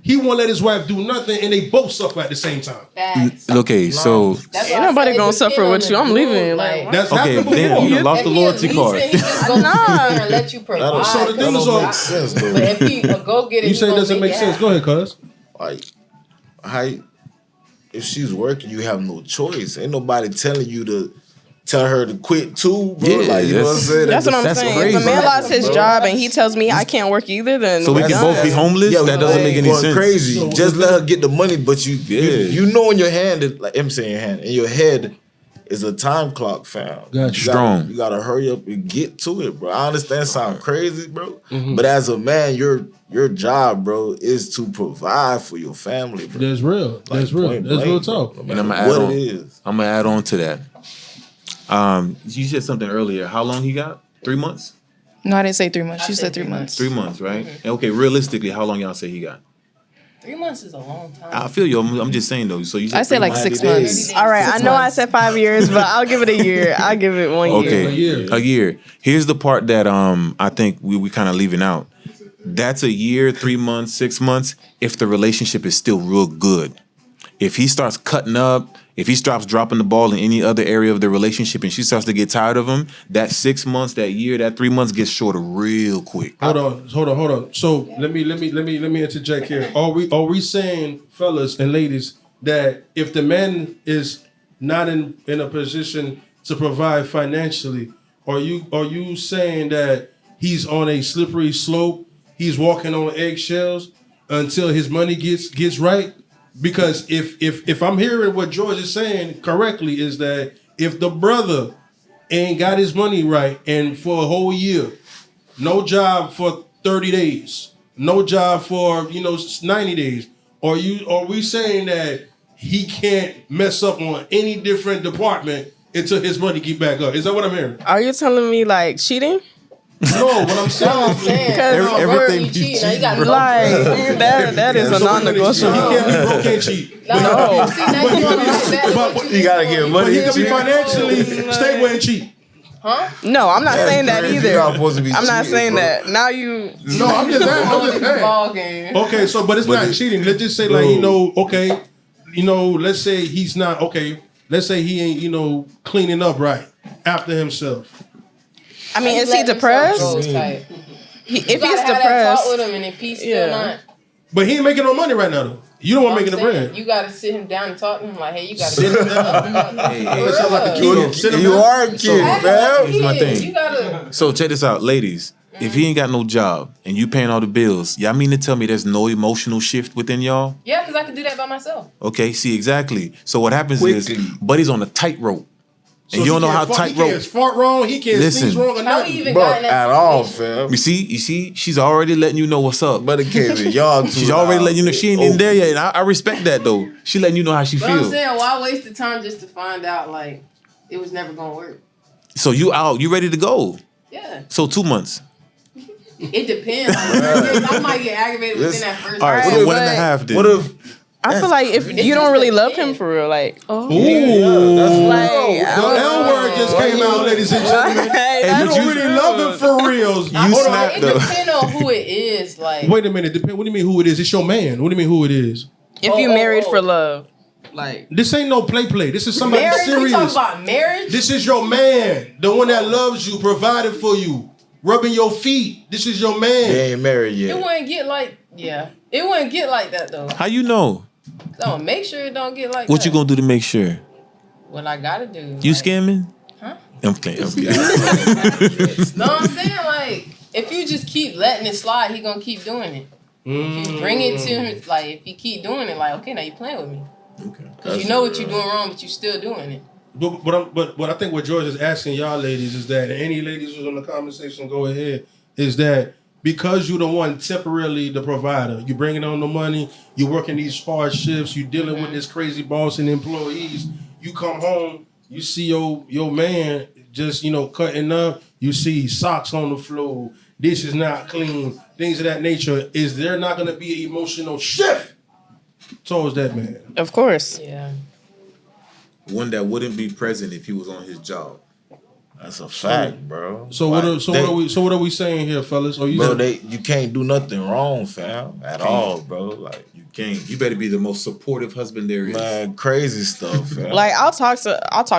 he won't let his wife do nothing, and they both suffer at the same time. Facts. Okay, so That's Ain't why I nobody said gonna it's a suffer kid with on you. the I'm dude, leaving. like, That's okay, happened damn, before. you done lost the if loyalty he card. said he just go sit there and let you provide. So the thing That is, don't all- make sense, But though. if he go get it, You say it doesn't make sense. Go ahead, cuz. Like, how? If she's working, you have no choice. Ain't nobody telling you to tell her to quit too, bro. Yeah, like, you know what I'm that's- saying? That's what I'm That's saying. crazy. If a man lost his Bro. job and he tells me I can't work either, then So we we're can done. both be homeless? Yeah, That doesn't make any going sense. crazy. So Just let her get the money, but you Yeah. know in your hand, like I'm saying, your hand in your head is a time clock, fam. Gotcha. Strong. You gotta hurry up and get to it, bro. I understand it sound crazy, bro, but as a man, your job, bro, is to provide for your family, bro. That's real. That's real. Point That's real blank, talk. bro. And No I'm matter gonna add what on. it is. I'm gonna add on to that. You said something earlier. How long he got? 3 months? No, I didn't say 3 months. I She said said 3 3 months. 3 months, right? And okay, realistically, how long y'all say he got? 3 months is a long time. I feel you. I'm just saying though. So you said I said 3 like months. 6 90 months. days. All right, 6 I know months. I said 5 years, but I'll give it a year. I'll give it 1 year. Okay, A year. a year. Here's the part that I think we kind of leaving out. That's a year, 3 months, 6 months. If the relationship is still real good, if he starts cutting up, if he starts dropping the ball in any other area of the relationship, and she starts to get tired of him, that 6 months, that year, that 3 months gets shorter real quick. Hold on. So let me interject here. Are we saying, fellas and ladies, that if the man is not in a position to provide financially, are you saying that he's on a slippery slope? He's walking on eggshells until his money gets right? Because if I'm hearing what George is saying correctly, is that if the brother ain't got his money right and for a whole year, no job for 30 days, no job for 90 days, are we saying that he can't mess up on any different department until his money get back up? Is that what I'm hearing? Are you telling me like cheating? No, what I'm saying is Everything you cheat. Now you got Like that is a non-negotiable. He can't cheat. No. See, now you want to write back what You gotta get But money. he can be financially stable and cheat. No, I'm not saying that crazy. either. Y'all supposed to be I'm not cheating, saying bro. that. Now you. No, I'm just saying. ball game. Okay, so but it's not cheating. Let's just say like let's say he's not okay. Let's say he ain't cleaning up right after himself. I mean, is he depressed? If If he's talk with depressed, him, and if he's still Yeah. not, But he ain't making no money right now though. You don't want making the bread. You gotta sit him down and talk to him like, hey, you gotta Sit him down. That sound like a kid. Sit him You down. are a kid, fam. Here's my thing. You gotta. So check this out, ladies. If he ain't got no job and you paying all the bills, y'all mean to tell me there's no emotional shift within y'all? Yeah, because I can do that by myself. Okay, see exactly. So what happens Quickly. is, Buddy's on a tightrope, So and you don't know he how can't fart- tightrope. He can't fart wrong. He can't Listen. sneeze wrong or How nothing. he even Bro, got in that at all, situation? fam. You see, she's already letting you know what's up. But it can't be y'all two. She's already letting you know she ain't in there yet, and I respect that though. She letting you know how she But I'm feels. saying, why waste the time just to find out like it was never gonna work? So you out, you ready to go? Yeah. So 2 months. It depends. I might get aggravated within that first. All right, Alright, so but 1.5 then. What if? I feel like if you don't really love him for real, like, Oh. Ooh. like The L word just came out, ladies and gentlemen. Hey, You that's don't true. really love him for reals. You Hold on. snap It though. depends on who it is. Like, Wait a minute. Depend. What do you mean who it is? It's your man. What do you mean who it is? If you married for love, like, This ain't no play. This is somebody marriage. We talking serious. about marriage. This is your man. The one that loves you, provided for you, rubbing your feet. This is your man. They ain't married It yet. wouldn't get like, yeah. It wouldn't get like that though. How you know? So make sure it don't get like What that. you gonna do to make sure? What I gotta do. You like, scamming? Huh? I'm kidding. No, I'm saying like, if you just keep letting it slide, he gonna keep doing it. If you bring it to him, like if you keep doing it, like okay, now you playing with me. Okay. Cause you know what you're doing wrong, but you still doing it. But I think what George is asking y'all ladies is that, and any ladies who's in the conversation, go ahead, is that because you're the one temporarily the provider, you bringing on the money, you working these hard shifts, you dealing with this crazy boss and employees, you come home, you see your man just, cutting up, you see socks on the floor, this is not clean, things of that nature. Is there not going to be an emotional shift towards that man? of course. Yeah. One that wouldn't be present if he was on his job. That's a fact, bro. So what are we saying here, fellas? Are you Bro, you can't do nothing wrong, fam, at all, bro. Like, You can't. You better be the most supportive husband there is. man, crazy stuff, fam. Like, I'll talk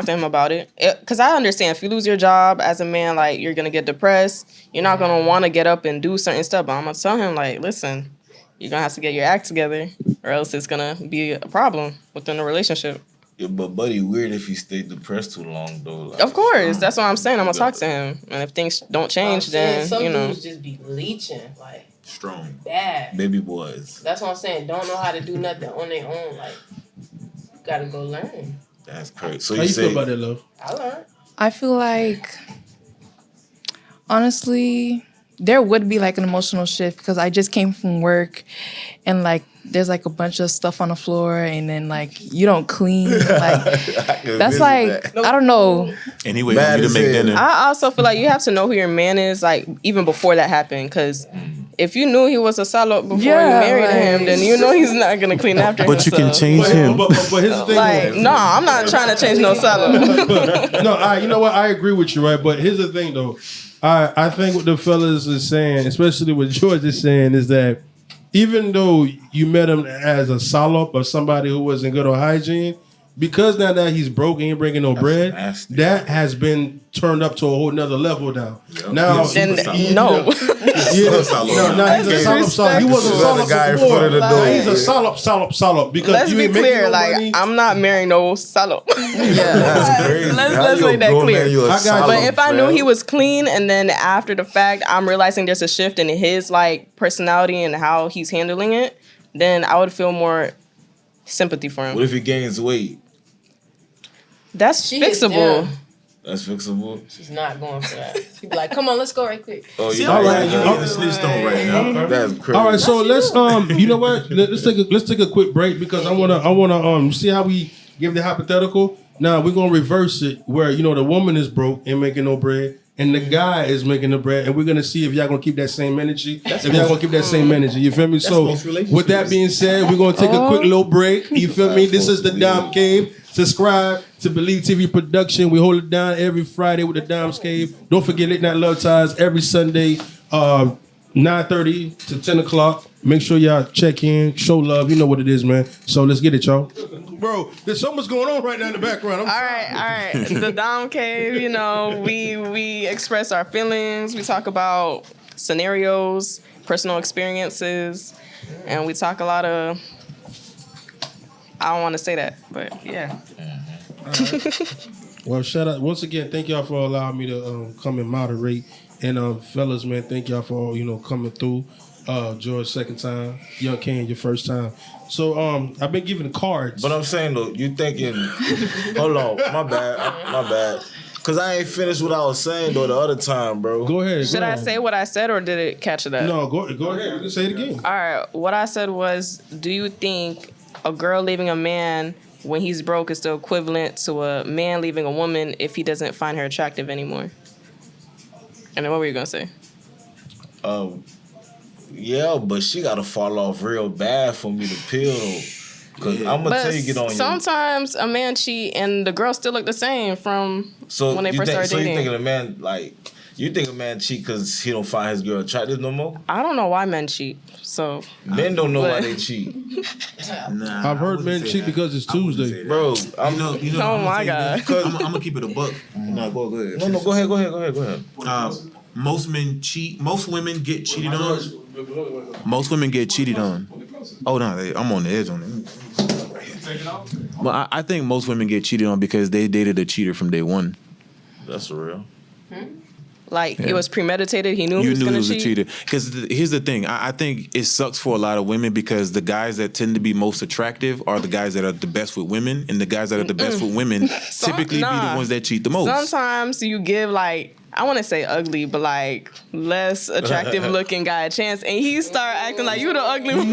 to him about it, because I understand if you lose your job as a man, like, you're gonna get depressed. You're not gonna want to get up and do certain stuff. But I'm gonna tell him, like, listen, you're gonna have to get your act together, or else it's gonna be a problem within the relationship. Yeah, but buddy, weird if he stayed depressed too long though. Like, Of course, that's what I'm saying. I'm gonna talk to him, and if things don't change, then some you know. dudes just be leeching like Strong. bad. baby boys. That's what I'm saying. Don't know how to do nothing on their own. Like, gotta go learn. That's crazy. So How you you feel say about that, love? I learned. I feel like, honestly, there would be like an emotional shift because I just came from work and like there's like a bunch of stuff on the floor and then like you don't clean. Like that's like, I don't know. And he wait Mad for you as to make hell. dinner. I also feel like you have to know who your man is, like even before that happened, because if you knew he was a salop before Yeah, you married like- him, then you know he's not gonna clean after But you himself. can change him. But here's the thing. Like, no, I'm not trying to change no salop. No, you know what? I agree with you, right? But here's the thing, though. I think what the fellas is saying, especially what George is saying, is that even though you met him as a salop or somebody who wasn't good on hygiene, because now that he's broke and ain't bringing no bread, nasty. that has been turned up to a whole nother level now. Now, Then you no. know, now he's a salop. He was a Disrespectful. salop The guy in before. front of the Now door. he's a salop because Let's you be ain't making clear, no like money. I'm not marrying no salop. That's crazy. Let's make that clear. I got you. But if I knew he was clean, and then after the fact, I'm realizing there's a shift in his like personality and how he's handling it, then I would feel more sympathy for him. What if he gains weight? That's She is fixable. down. That's fixable. She's not going for that. She'd be like, come on, let's go right quick. Oh, See, yeah. all right, you you know- in the snitch stone right now. That's crazy. All right, so let's you know what? Let's take a quick break because I wanna see how we give the hypothetical. Now we're gonna reverse it where the woman is broke and making no bread, and the guy is making the bread, and we're gonna see if y'all gonna keep that same energy. If y'all gonna keep that same energy, you feel me? So with that being said, we're gonna take a quick little break. You feel me? This is the Dom Cave. Subscribe to B.E.L.I.V.E TV production. We hold it down every Friday with the Dom's Cave. Don't forget Late Night Love Ties every Sunday, 9:30 to 10 o'clock. Make sure y'all check in, show love. You know what it is, man. So let's get it, y'all. Bro, there's so much going on right now in the background. All right. The Dom Cave, we express our feelings. We talk about scenarios, personal experiences, and we talk a lot of. I don't want to say that, but yeah. Well, shout out once again. Thank y'all for allowing me to come and moderate. And fellas, man, thank y'all for coming through. George, second time. Young Ken, your first time. So I've been giving cards. But I'm saying though, you thinking? Hold on, my bad. Cause I ain't finished what I was saying though the other time, bro. Go ahead. Should I say what I said, or did it catch that? No, go ahead. You can say it again. All right. What I said was, do you think a girl leaving a man when he's broke is still equivalent to a man leaving a woman if he doesn't find her attractive anymore? And then what were you gonna say? Yeah, but she gotta fall off real bad for me to peel. Cause I'm gonna tell you, get on you. Sometimes a man cheat and the girl still look the same from when they first started dating. So you think a man you think a man cheat because he don't find his girl attractive no more? I don't know why men cheat. So men don't know why they cheat. Nah, I've heard men cheat because it's Tuesday, bro. Oh my God. I'm gonna keep it a buck. No, go ahead. No, go ahead. Most men cheat. Most women get cheated on. Most women get cheated on. Oh no, I'm on the edge on it. Well, I think most women get cheated on because they dated a cheater from day one. That's real. Like it was premeditated. He knew he was going to cheat. You knew he was a cheater. Because here's the thing. I think it sucks for a lot of women because the guys that tend to be most attractive are the guys that are the best with women, and the guys that are the best with women typically be the ones that cheat the most. Sometimes you give like, I want to say ugly, but like less attractive looking guy a chance, and he start acting like you the ugly one.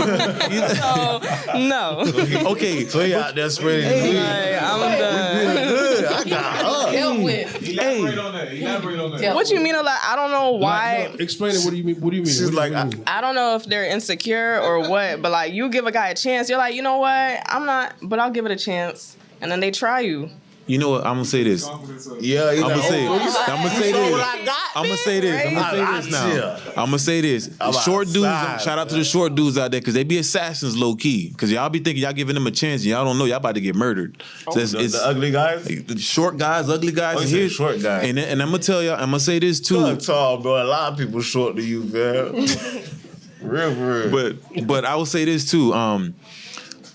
So no. Okay, so he out there spreading. I'm done. I got Elaborate on that. What you mean? Like I don't know why. Like, no, explain it. What do you mean? What do you mean? She's like, I don't know if they're insecure or what, but like you give a guy a chance, you're like, you know what? I'm not, but I'll give it a chance, and then they try you. You know what? I'm gonna say this. Yeah, I'm gonna say this. I'm gonna say this. Short dudes. Shout out to the short dudes out there because they be assassins low key. Because y'all be thinking y'all giving them a chance and y'all don't know y'all about to get murdered. So it's the ugly guys, the short guys, ugly guys. Oh, here's short guys. And I'm gonna tell y'all. I'm gonna say this too. You're tall, bro. A lot of people short to you, man. real. But I will say this too.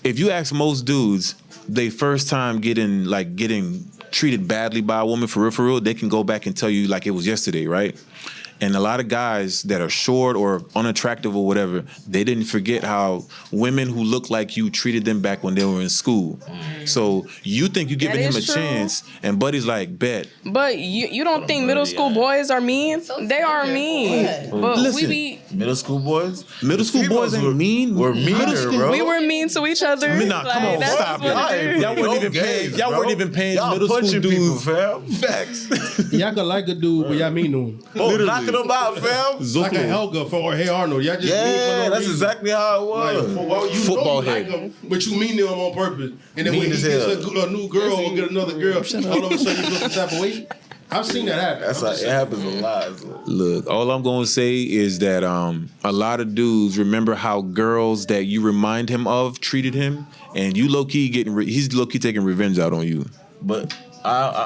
If you ask most dudes, they first time getting treated badly by a woman for real, they can go back and tell you like it was yesterday, right? And a lot of guys that are short or unattractive or whatever, they didn't forget how women who look like you treated them back when they were in school. So you think you're giving him a chance, and Buddy's like, bet. But you don't think middle school boys are mean? They are mean. But listen, we be middle school boys. Middle school boys ain't mean. We're meaner, bro. We were mean to each other. Nah, come on, that's stop what it. Y'all weren't even paying middle school dudes. Fam. Facts. Y'all could like a dude, but y'all mean to him. Knocking them out, fam. Like a Helga or Hey Arnold. Y'all just mean for no that's reason. exactly how it was. Like, you Football know you head. like him, but you mean to him on purpose. And then Mean when he as gets hell. a new girl or get another girl, all of a sudden you feel some type of way. I've seen that happen. That's like, it happens a lot. So. Look, all I'm gonna say is that a lot of dudes remember how girls that you remind him of treated him, and you low key he's low key taking revenge out on you. But Them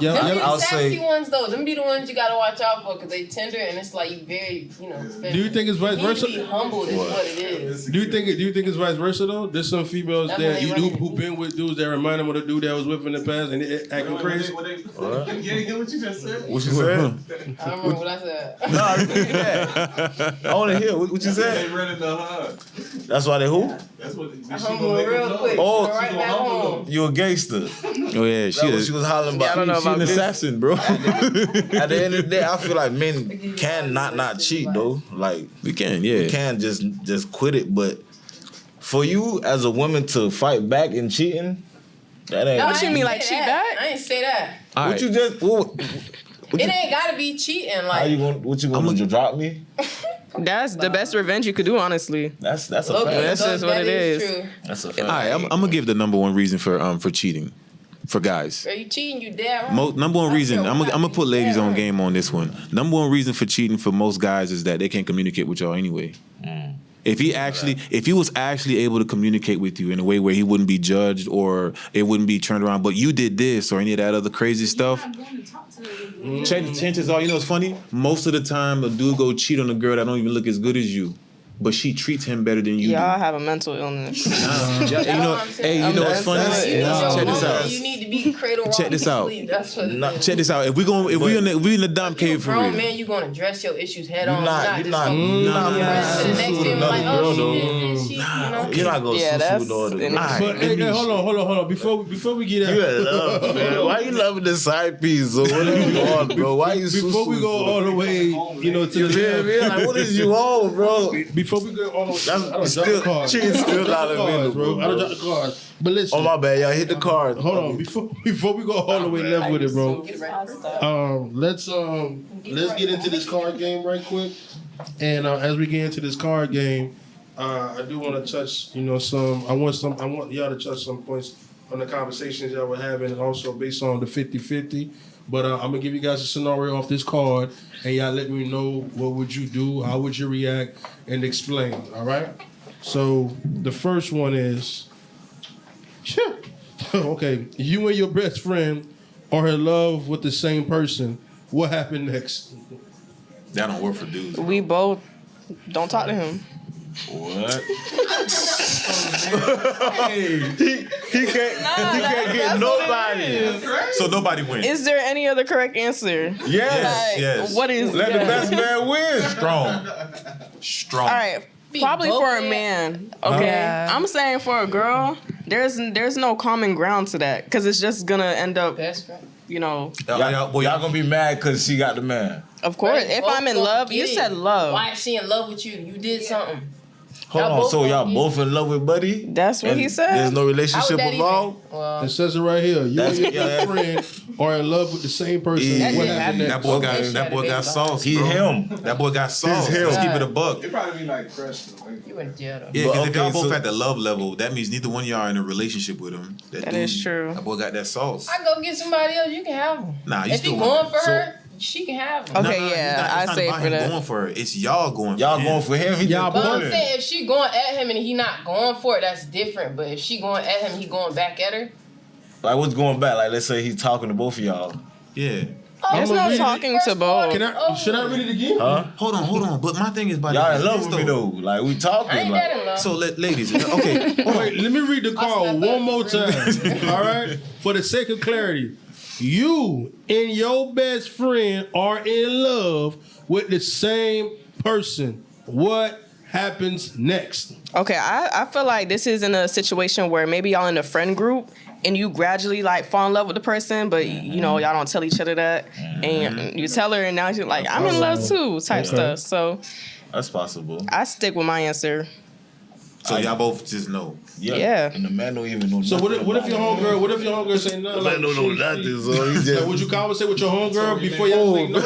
be I'll the sassy say, ones though. Them be the ones you gotta watch out for because they tender and it's like you very, special. Do you think it's vice You need versa? to be humbled is what it is. Do you think it's vice versa though? There's some females That's that what they you do running. who been with dudes that remind them of the dude that was with in the past and they acting crazy. what you said? I don't remember what I said. No, I repeat that. I want to hear what you said. That's why they who? Humble real quick. Oh, Go right back home. You a gangster. Oh yeah, That's what she was hollering about. I don't know She's an about this. assassin, bro. At the end of the day, I feel like men can not cheat though. Like We can, yeah. you can just quit it, but for you as a woman to fight back in cheating, that ain't. No, What I you ain't mean, say like, cheat that. back? I ain't say that. All What right. you just? It ain't gotta be cheating. How Like you gonna? What you gonna do? Drop me? That's the best revenge you could do, honestly. That's a okay, fact. That's just what that it is. True. That's a All fact. right, I'm gonna give the number one reason for cheating for guys. Are you cheating? You dead wrong. Number one reason, I feel I'm gonna like put ladies you on dead game on this one. Number one reason for cheating for most guys is that they can't communicate with y'all anyway. If he was actually able to communicate with you in a way where he wouldn't be judged or it wouldn't be turned around, but you did this or any of that other crazy stuff. Chances are, you know what's funny? Most of the time, a dude go cheat on a girl that don't even look as good as you, but she treats him better than you Y'all have a mental illness. do. That's what I'm saying. You know what's funny? that's- You need your Check this woman, out. You need to be cradle rock Check this out. sleep. That's what it is. Check this out. If we in the dump You a cave for grown real. man, you gonna address your issues head You're on. not just friends to the next with day, like, another oh, girl, she did this, she, You're not gonna Yeah, sue that's the other. an Nah, But hey, hold on. Before we get you out, in love, man. Why you loving the side piece, or whatever you on, bro. Why you so Before we sweet go for? all the way, you know, to You the feel me? Like, what is you on, bro? Before we go all the way, I don't That's drop the still, cards. she's still not Cards, available, bro. I don't bro. drop the cards. But listen. Oh my bad, y'all hit the card. Hold on, before we go all the way left with it, bro. Let's get into this card game right quick. And as we get into this card game, I do want to touch, you know, I want y'all to touch some points on the conversations y'all were having, and also based on the 50-50. But I'm gonna give you guys a scenario off this card, and y'all let me know what would you do, how would you react, and explain. All right. So the first one is, okay, you and your best friend are in love with the same person. What happened next? That don't work for dudes. We both don't talk to him. What? He can't get nobody. So nobody wins. Is there any other correct answer? Yes. Yes. What is? Let the best man win. Strong. All right. Probably both for a in. man. Okay. Yeah. I'm saying for a girl, there's no common ground to that because it's just gonna end up, Best friend. you know. Y'all gonna be mad because she got the man. Of course, Right, if both I'm in gonna love, get you it. said love. Why is she in love with you? You did something. Hold Y'all on, both so y'all gonna both in love with Buddy? That's what And he said. There's no How would relationship that involved? even? Well, It says it right here. You and your yeah. best friend are in love with the same person. Yeah. What That happened didn't next? That boy got sauce. He bro. him. That boy got sauce. him. Let's keep it a buck. It probably be like fresh though. Like, you in jail though. Yeah, But because if y'all okay, both so- at the love level, that means neither one of y'all are in a relationship with him. That is true. That boy got that sauce. I go get somebody else. You can have him. Nah, you if still you want going for so- her, she can have him. Okay, Nah, yeah, it's I say about for him that. going for her. It's y'all going. Y'all for going him. for him? He Y'all just But I'm pulling. saying if she going at him and he not going for it, that's different. But if she going at him, he going back at her. Like, what's going back? Like, let's say he's talking to both of y'all. Yeah. There's I'ma no read it. talking to both. Should I read it again? Huh? Hold on. But my thing is, by Y'all the in love with me, though. Like, we talking. I ain't like, that in love. So, ladies, okay. Wait, let me read the card slept one up. more time. All right? For the sake of clarity. You and your best friend are in love with the same person. What happens next? Okay, I feel like this is in a situation where maybe y'all in a friend group and you gradually like fall in love with the person, but you know y'all don't tell each other that, and you tell her, and now you're like, I'm in love too, type stuff. So that's possible. I stick with my answer. So y'all both just know. Yeah. And the man don't even know So nothing. what if your homegirl say nothing? The man don't know nothing, so he just... Like, would you conversate with your homegirl before y'all say no?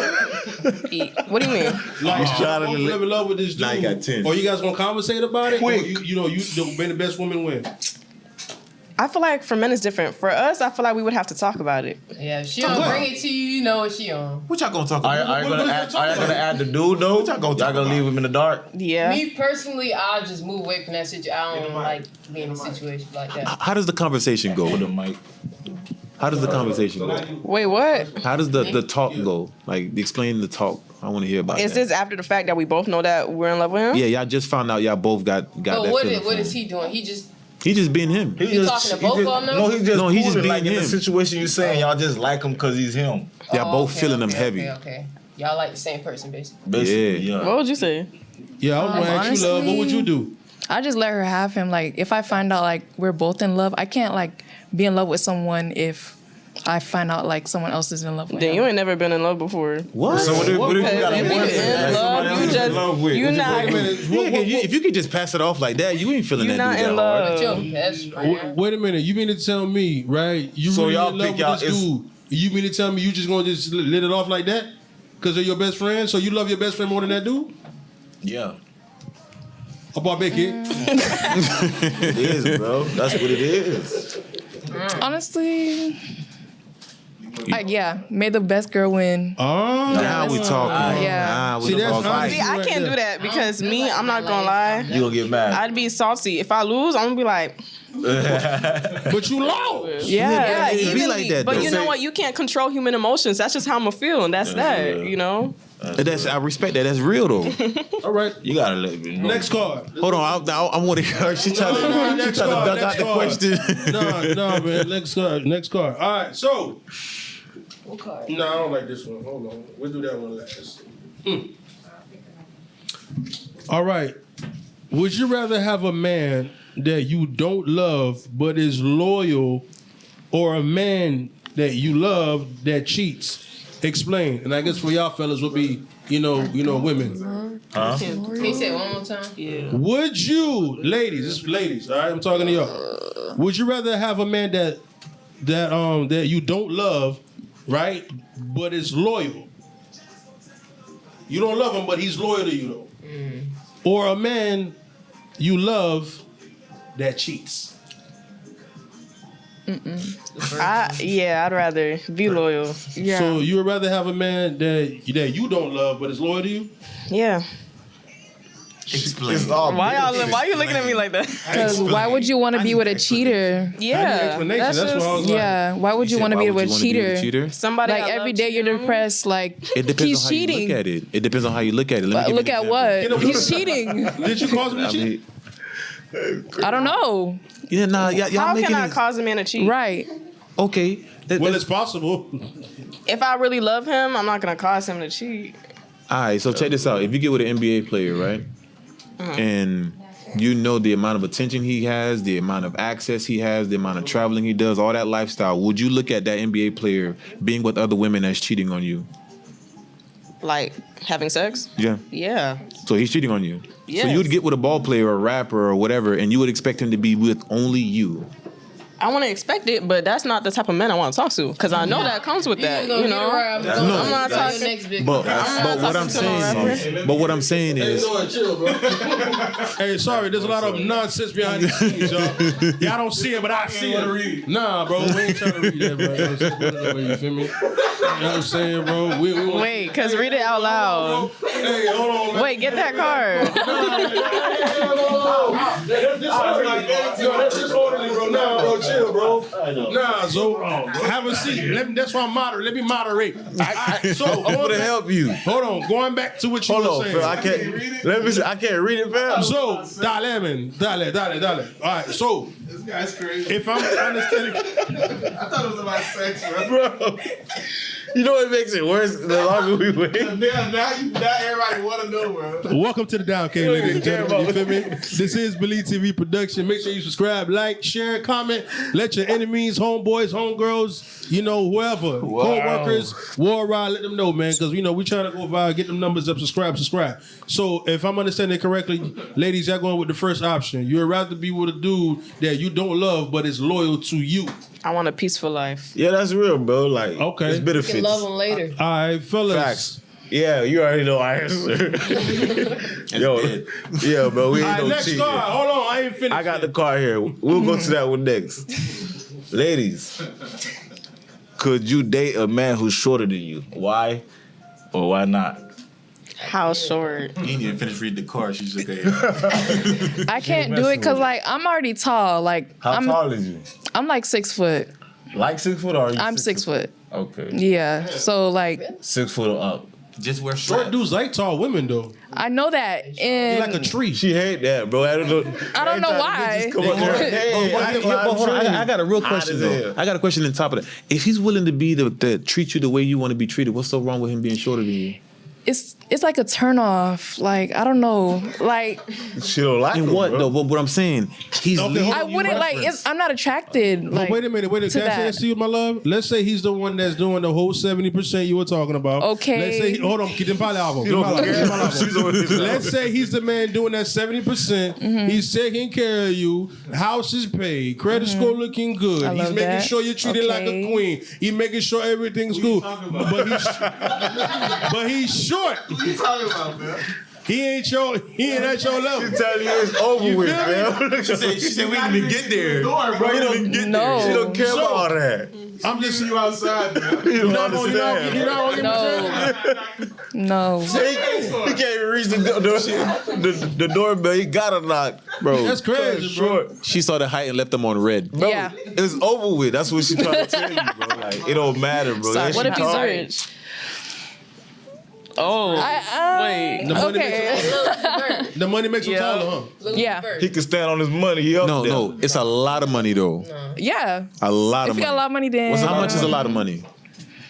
What do you mean? Like, trying to I'm li- in love with this dude. Now you got 10. Or you guys gonna conversate about it? Quick. Or you the best woman win. I feel like for men it's different. For us, I feel like we would have to talk about it. Yeah, if she don't bring it to you, you know what she on. What y'all gonna talk Are about? you what gonna you add? talking Are you gonna about? add the dude though? What y'all gonna Y'all talk gonna about? leave him in the dark? Yeah. Me personally, I'll just move away from that situation. I don't like being in a situation like that. How does the conversation go? With the mic. How does the conversation go? Wait, what? How does the talk go? Like, explain the talk. I want to hear about Is that. this after the fact that we both know that we're in love with him? Yeah, y'all just found out y'all both got But that what feeling for is him. he doing? He just He just being him. You talking to both of them now? No, he's just No, he's just cool, like being in the him. situation you saying, y'all just like him because he's him. Y'all both feeling him heavy. Okay. Y'all like the same person, basically. Basically, Yeah. yeah. What would you say? Yeah, I was gonna ask you, love. What would you do? I just let her have him. Like, if I find out like we're both in love, I can't like be in love with someone if I find out like someone else is in love with Then him. you ain't never been in love before. What? So what if you Because got a if you boyfriend in like love, somebody you else you in just love with? you Would you not break up? If you could just pass it off like that, you ain't feeling you that not dude in that hard. love. Your best friend. Wait a minute. You mean to tell me, right? You So really y'all in love pick with y'all- this dude? You mean to tell me you just gonna just let it off like that? Because they're your best friend? So you love your best friend more than that dude? Yeah. About Becky? It is, bro. That's what it is. Honestly, yeah, may the best girl win. Oh. Now we talking. Yeah. Now we See, that's talking. honest. See, I can't do that because me, I'm not gonna lie. You gonna get mad. I'd be salty. If I lose, I'm gonna be like, But you lost. yeah, it be even like that, But though. you know what? You can't control human emotions. That's just how I'm gonna feel, and that's that. You know. I respect that. That's real though. All right. You gotta let me know. Next card. Hold on, I want to hear her. She trying to Next duck card, out next the card. question. No, man. Next card. Next card. All right. So. What card? No, I don't like this one. Hold on. We'll do that one last. All right. Would you rather have a man that you don't love but is loyal, or a man that you love that cheats? Explain. And I guess for y'all fellas would be, women. Huh? Can you say it one more time? Yeah. Would you, ladies, this is ladies, all right, I'm talking to y'all. Would you rather have a man that you don't love, right, but is loyal? You don't love him, but he's loyal to you though. Or a man you love that cheats? I'd rather be loyal. Yeah. So you would rather have a man that you don't love but is loyal to you? Yeah. Explain. It's all Why you looking at me like that? Because why would you want to be with a cheater? Yeah. I need explanation. That's what I was like. Yeah. Why would you want to be with a cheater? Somebody Like I every love day you're cheating. depressed. Like It depends he's on how you cheating. look at it. It depends on how you look at it. Let me give Look you at an what? example. He's cheating. Did you cause him to I cheat? mean, I don't know. yeah, nah, y'all How making can I it cause a man to cheat? Right. okay. Well, it's possible. If I really love him, I'm not gonna cause him to cheat. All right, so check this out. If you get with an NBA player, right, and you know the amount of attention he has, the amount of access he has, the amount of traveling he does, all that lifestyle, would you look at that NBA player being with other women as cheating on you? Like having sex? Yeah. Yeah. So he's cheating on you. So Yes. you would get with a ball player or a rapper or whatever, and you would expect him to be with only you. I want to expect it, but that's not the type of man I want to talk to because I know that comes with that. You know. I'm not not talking- talking next big. But what I'm saying is, Chill, bro. Hey, sorry, there's a lot of nonsense behind the scenes, y'all. Y'all don't see it, but I see it. Nah, bro, we ain't trying to read that, bro. You feel me? You know what I'm saying, bro? We Wait, cause read it out loud. Hey, hold on. Man. Wait, get that card. That's disorderly, bro. Nah, bro, chill, bro. Nah, so have a seat. That's why I'm moderate. Let me moderate. So I'm gonna help you. Hold on, going back to what you Hold were on, saying. fam. I can't. Let me see. I can't read it, fam. So, dale, man. Dale. All right, so This guy's crazy. if I'm understanding, I thought it was about sex, bro. Bro, you know what makes it worse? The longer we wait. Now everybody want to know, bro. welcome to the Down Cave, ladies and gentlemen. You feel me? This is B.E.L.I.E.V.E TV production. Make sure you subscribe, like, share, comment. Let your enemies, homeboys, homegirls, whoever, co-workers, war ride, let them know, man. Because we trying to go viral, get them numbers up, subscribe. So if I'm understanding correctly, ladies, y'all going with the first option. You'd rather be with a dude that you don't love but is loyal to you. I want a peaceful life. Yeah, that's real, bro. Like, Okay. it's You benefits. can love them later. All right, fellas. Facts. Yeah, you already know our answer. Yo, yeah, bro. We All ain't right, no next cheating. card. Hold on, I ain't finished. I got the card here. We'll go to that one next. Ladies, could you date a man who's shorter than you? Why or why not? How short? you didn't even finish reading the card. She's just okay. I can't do it because like I'm already tall. Like How tall is you? I'm like 6 foot. Like 6 foot or are you I'm 6 foot. Okay. Yeah. So like 6 foot or up. Just wear Short straps. dudes like tall women, though. I know that, You're and like a tree. She hate that, bro. I don't know. I don't know why. Come on, hey, I Hold on, I got a real Hot question as though. hell. I got a question on top of that. If he's willing to be the treat you the way you want to be treated, what's so wrong with him being shorter than you? It's like a turn off. Like I don't know. Like She don't like And him, what bro. though? But what I'm saying, he's Okay, leading I you wouldn't like. reference. I'm not attracted. Like, But wait a minute. to Can I say that. this to you, my love? Let's say he's the one that's doing the whole 70% you were talking about. Okay. Let's say, hold on, get them pile album. She don't care. She's over his Let's say he's the man doing that 70%. Mm-hmm. He's taking care of you. House is paid. Credit score looking good. I He's love making that. sure you're treated like a Okay. queen. He's making sure everything's good. But he's short. What you talking about, man? He ain't at your level. She telling you it's over with, feel me? man. She said we didn't even get there. Door, bro. You don't get No. She don't care So- about all that. I'm just you outside, man. You don't not gonna understand. you're not gonna No. No. He can't even reach the doorbell. He gotta knock, bro. That's crazy, bro. Short. She saw the height and left him on red. Bro, Yeah. it's over with. That's what she trying to tell you, bro. Like, it don't matter, bro. Sorry. Yeah, What she if he's tall. rich? Oh, wait. The money Okay. The money makes him Yeah. taller, huh? Yeah. He can stand on his money. He up there. No, it's a lot of money though. Yeah. A lot If of you got a money. lot of money, then How much is a lot of money?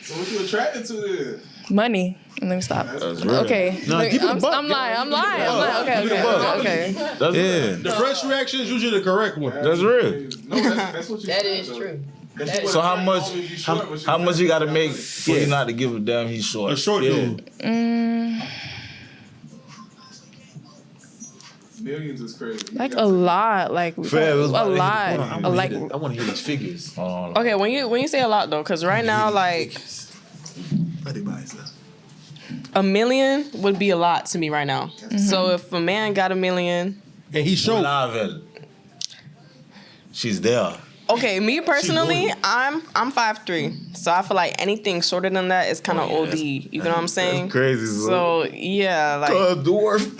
So what you attracted to then? money. Let me stop. real. Okay. No, Like, keep it a I'm buck. lying. Okay. Keep it a buck. Okay. That's Yeah. The first reaction is usually the correct one. That's real. No, that's what you That said, is though. true. So how much you gotta make for you not to give a damn he's short? A short dude. Millions is crazy. Like a lot, like a lot. Like I want to hear these figures. Okay, when you say a lot though, because right now like $1 million would be a lot to me right now. So if a man got $1 million, And he showed. B.E.L.I.V.E. She's there. okay, me personally, I'm 5'3", so I feel like anything shorter than that is kind of OD. You know what I'm saying? Crazy. So yeah, like dwarf.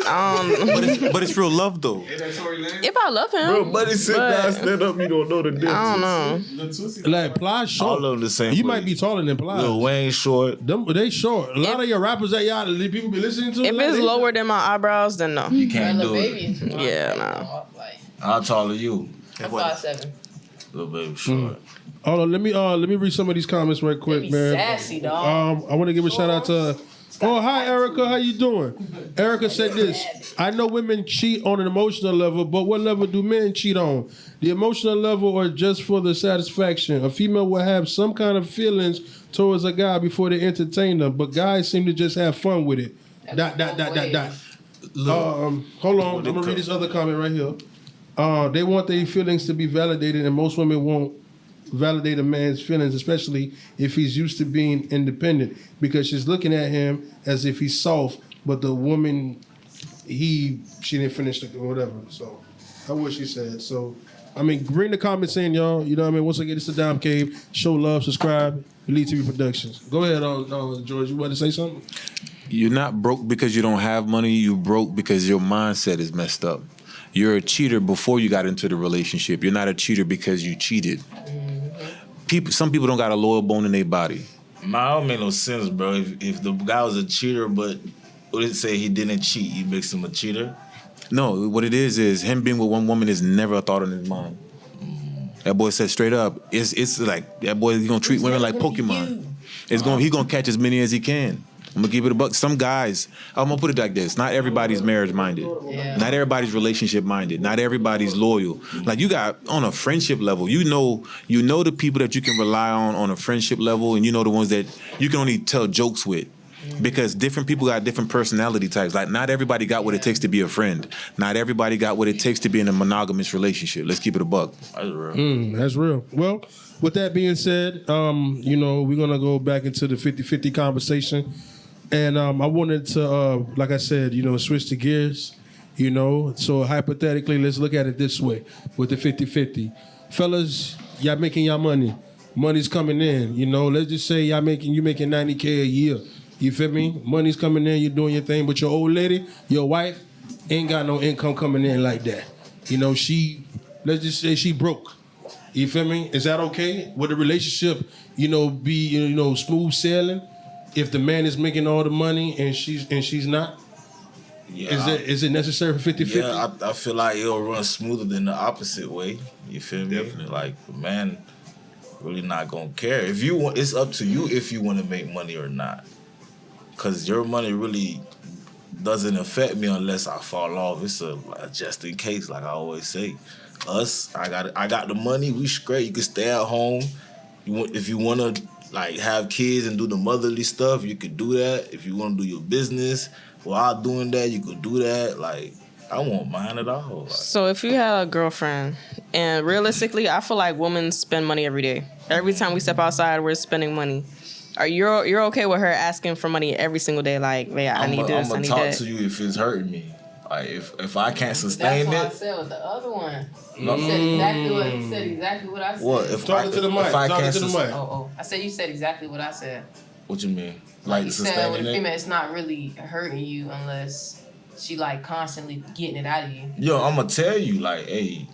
But it's real love though. Ain't that Tory Lanez? if I love him, Bro, buddy, sit but down, stand up. You don't know the difference. I don't know. Lil Tootsie. Like P.E.L.I.V.E. short. All of them the same. You way. might be taller than Lil P.E.L.I.V.E. Wayne short. They short. A lot of your rappers that y'all people be listening to. If like, it's they- lower than my eyebrows, then no. You can't Lil do it. Baby is Yeah, nah. Like, How tall are you? I'm 5'7". Little baby short. Hold on, let me read some of these comments right quick, Be man. sassy, dog. I want to give a shout out to. Oh, hi, Erica. How you doing? Erica said this. I know women cheat on an emotional level, but what level do men cheat on? The emotional level or just for the satisfaction? A female will have some kind of feelings towards a guy before they entertain them, but guys seem to just have fun with it. Dot. Hold on. I'm going to read this other comment right here. They want their feelings to be validated, and most women won't validate a man's feelings, especially if he's used to being independent, because she's looking at him as if he's soft, but the woman, she didn't finish the whatever. So that's what she said. So I mean, bring the comments in, y'all. You know what I mean? Once again, it's the Dime Cave. Show love, subscribe. B.E.L.I.V.E. TV Productions. Go ahead, George. You want to say something? You're not broke because you don't have money. You broke because your mindset is messed up. You're a cheater before you got into the relationship. You're not a cheater because you cheated. Some people don't got a loyal bone in their body. Man, that don't make no sense, bro. If the guy was a cheater, but what did it say he didn't cheat, you makes him a cheater? No, what it is him being with one woman is never a thought in his mind. That boy said straight up, it's like that boy is gonna treat women like Pokemon. He's gonna catch as many as he can. I'm gonna give it a buck. Some guys, I'm gonna put it like this: not everybody's marriage minded, not everybody's relationship minded, not everybody's loyal. Like you got on a friendship level, you know the people that you can rely on a friendship level, and you know the ones that you can only tell jokes with. Because different people got different personality types. Like not everybody got what it takes to be a friend. Not everybody got what it takes to be in a monogamous relationship. Let's keep it a buck. That's real. That's real. Well, with that being said, we're gonna go back into the 50-50 conversation. And I wanted to, like I said, switch the gears, So hypothetically, let's look at it this way with the 50-50. Fellas, y'all making y'all money. Money's coming in, Let's just say you making $90K a year. You feel me? Money's coming in, you're doing your thing. But your old lady, your wife, ain't got no income coming in like that. Let's just say she broke. You feel me? Is that okay? Would the relationship, be, smooth sailing? If the man is making all the money and she's not, is it necessary for 50-50? Yeah, I feel like it'll run smoother than the opposite way. You feel me? Definitely. Like the man really not gonna care. If you want, it's up to you if you want to make money or not. Cause your money really doesn't affect me unless I fall off. It's a just in case, like I always say. I got the money. We straight. You can stay at home. If you want to. Like have kids and do the motherly stuff, you could do that. If you want to do your business while doing that, you could do that. Like I won't mind at all. Like, So if you had a girlfriend, and realistically, I feel like women spend money every day. Every time we step outside, we're spending money. Are you're okay with her asking for money every single day? Like, yeah, I need this, I I'm need gonna that. talk to you if it's hurting me. Like if I can't sustain That's what I it. said with the other one. No. He said exactly what I said. What if Talking to the mic. I Talking can't to the mic. Oh, I said you said exactly what I said. What you mean? Like you said with sustaining a it? female, it's not really hurting you unless she like constantly getting it out of you. Yo, I'm gonna tell you, like, hey,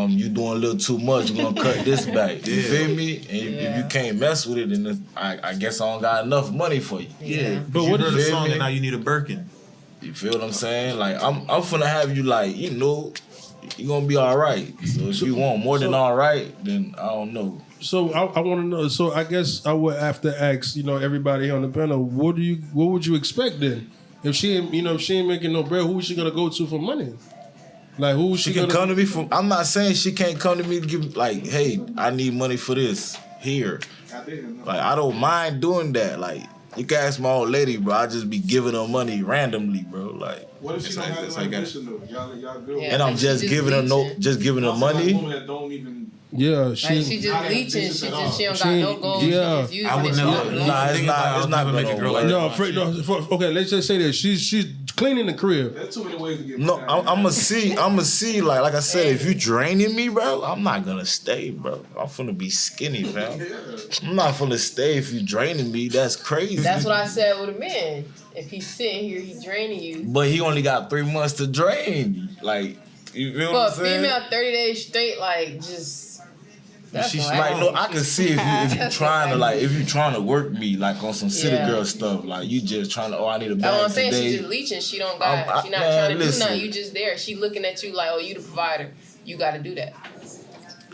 you doing a little too much. We're gonna cut this back. You feel me? And if you can't mess with it, then I guess I don't got enough money for you. Yeah. But what is the feel song me? and now you need a Birkin? You feel what I'm saying? Like I'm finna have you like, you gonna be all right. So if you want more than all right, then I don't know. So I want to know. So I guess I would have to ask, everybody here on the panel, what would you expect then? If she ain't making no bread, who is she gonna go to for money? Like who is She she can gonna come to me from. I'm not saying she can't come to me to give like, hey, I need money for this. here. I didn't know. Like I don't mind doing that. Like you can ask my old lady, bro. I just be giving her money randomly, bro. Like, What if she don't have the additional? Y'all good. Yeah. and I'm like, just she giving her just giving her Also, like, money. women that don't even. Yeah, Like she just leeching. She don't got no goals. Yeah. She just using I would it. She never- don't Nah, know. it's not I'll gonna make a girl work. like no, okay, let's just say this. She's cleaning the crib. There's too many ways to get. No, money. I'm gonna see. Like I said, if you draining me, bro, I'm not gonna stay, bro. I'm finna be skinny, fam. I'm not finna stay if you draining me. That's crazy. That's what I said with a man. If he's sitting here, he's draining you. But he only got 3 months to drain. Like, you feel For what a I'm saying? female, 30 days straight, like just. That's She's no like, act. no, I can see if you trying to like, if you trying to work me like on some city Yeah. girl stuff, like you just trying to, oh, I need a That's bag what I'm saying. today. She just leeching. She don't got. She not man, trying to listen. do nothing. You just there. She looking at you like, oh, you the provider. You got to do that.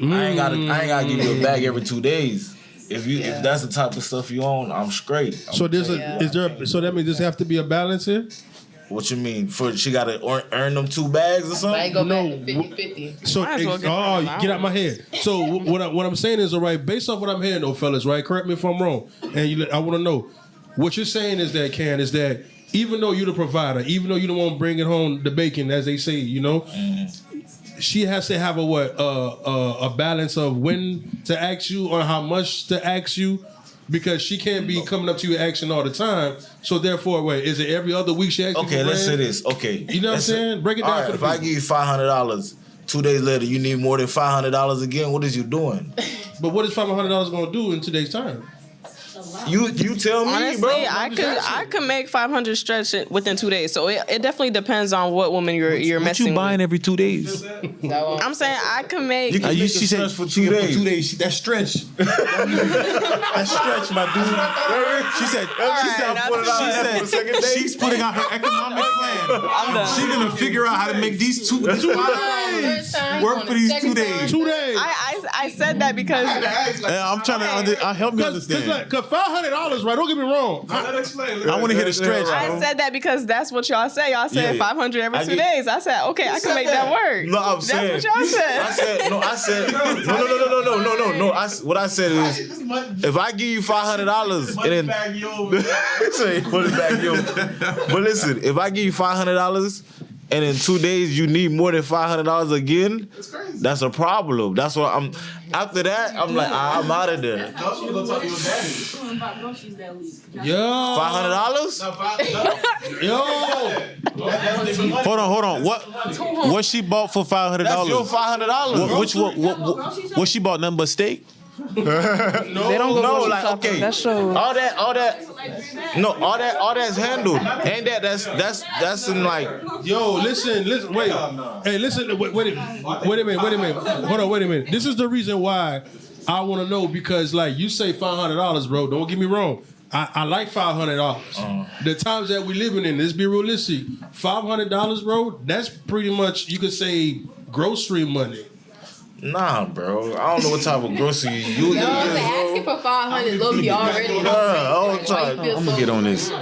I ain't gotta give you a bag every 2 days. If that's the type of stuff you own, I'm straight. So there's so that means there's have to be a balance here. What you mean? For she gotta earn them 2 bags or I something? ain't go No, back to 50-50. So Might as well get oh, that get out my head. So what I'm saying is, all right, based off what I'm hearing, though, fellas, right? Correct me if I'm wrong, and I want to know what you're saying is that is that even though you're the provider, even though you don't want to bring it home the bacon, as they say, you know, she has to have a balance of when to ask you or how much to ask you. Because she can't be coming up to you asking all the time. So therefore, wait, is it every other week she asks you? Okay, let's say this. Okay. You know what I'm saying? Break it down for the If I people. give you $500, 2 days later you need more than $500 again, what is you doing? But what is $500 going to do in today's time? You tell me, Honestly, bro. I could make 500 stretch it within 2 days. So it definitely depends on what woman you're What messing you buying with. every 2 days? I'm saying I can make. You can make She it said stretch for 2 days. For 2 days. That's stretch. That's stretch, my dude. She said. She's putting out her economic plan. She's gonna figure out how to make these two days work for these 2 days. 2 days. I said that because I'm trying to help me understand. Because $500, right? Don't get me wrong. I want to hear the stretch. I said that because that's what y'all say. Y'all said Yeah. 500 every I 2 get- days. I said okay, I can make that work. No, I'm saying. That's what y'all said. I said no. What I said is, if I give you $500 and then say put it back, yo. But listen, if I give you $500 and in 2 days you need more than $500 again, that's a problem. That's what I'm. After that, I'm like, I'm out of there. Yo. $500? Yo. Hold on. What she bought for $500? That's your $500. What she bought? Nothing but steak. They don't go No, grocery like shopping. okay, That shows. all that's handled. Ain't that's in like. Yo, listen, wait. Hey, listen, wait a minute. Hold on, wait a minute. This is the reason why I want to know, because like you say $500, bro. Don't get me wrong. I like $500. The times that we living in, let's be realistic. $500, bro. That's pretty much, you could say, grocery money. Nah, bro. I don't know what type of grocery you Yo, I was asking for 500 low-key already. I'm I'm gonna get on this. It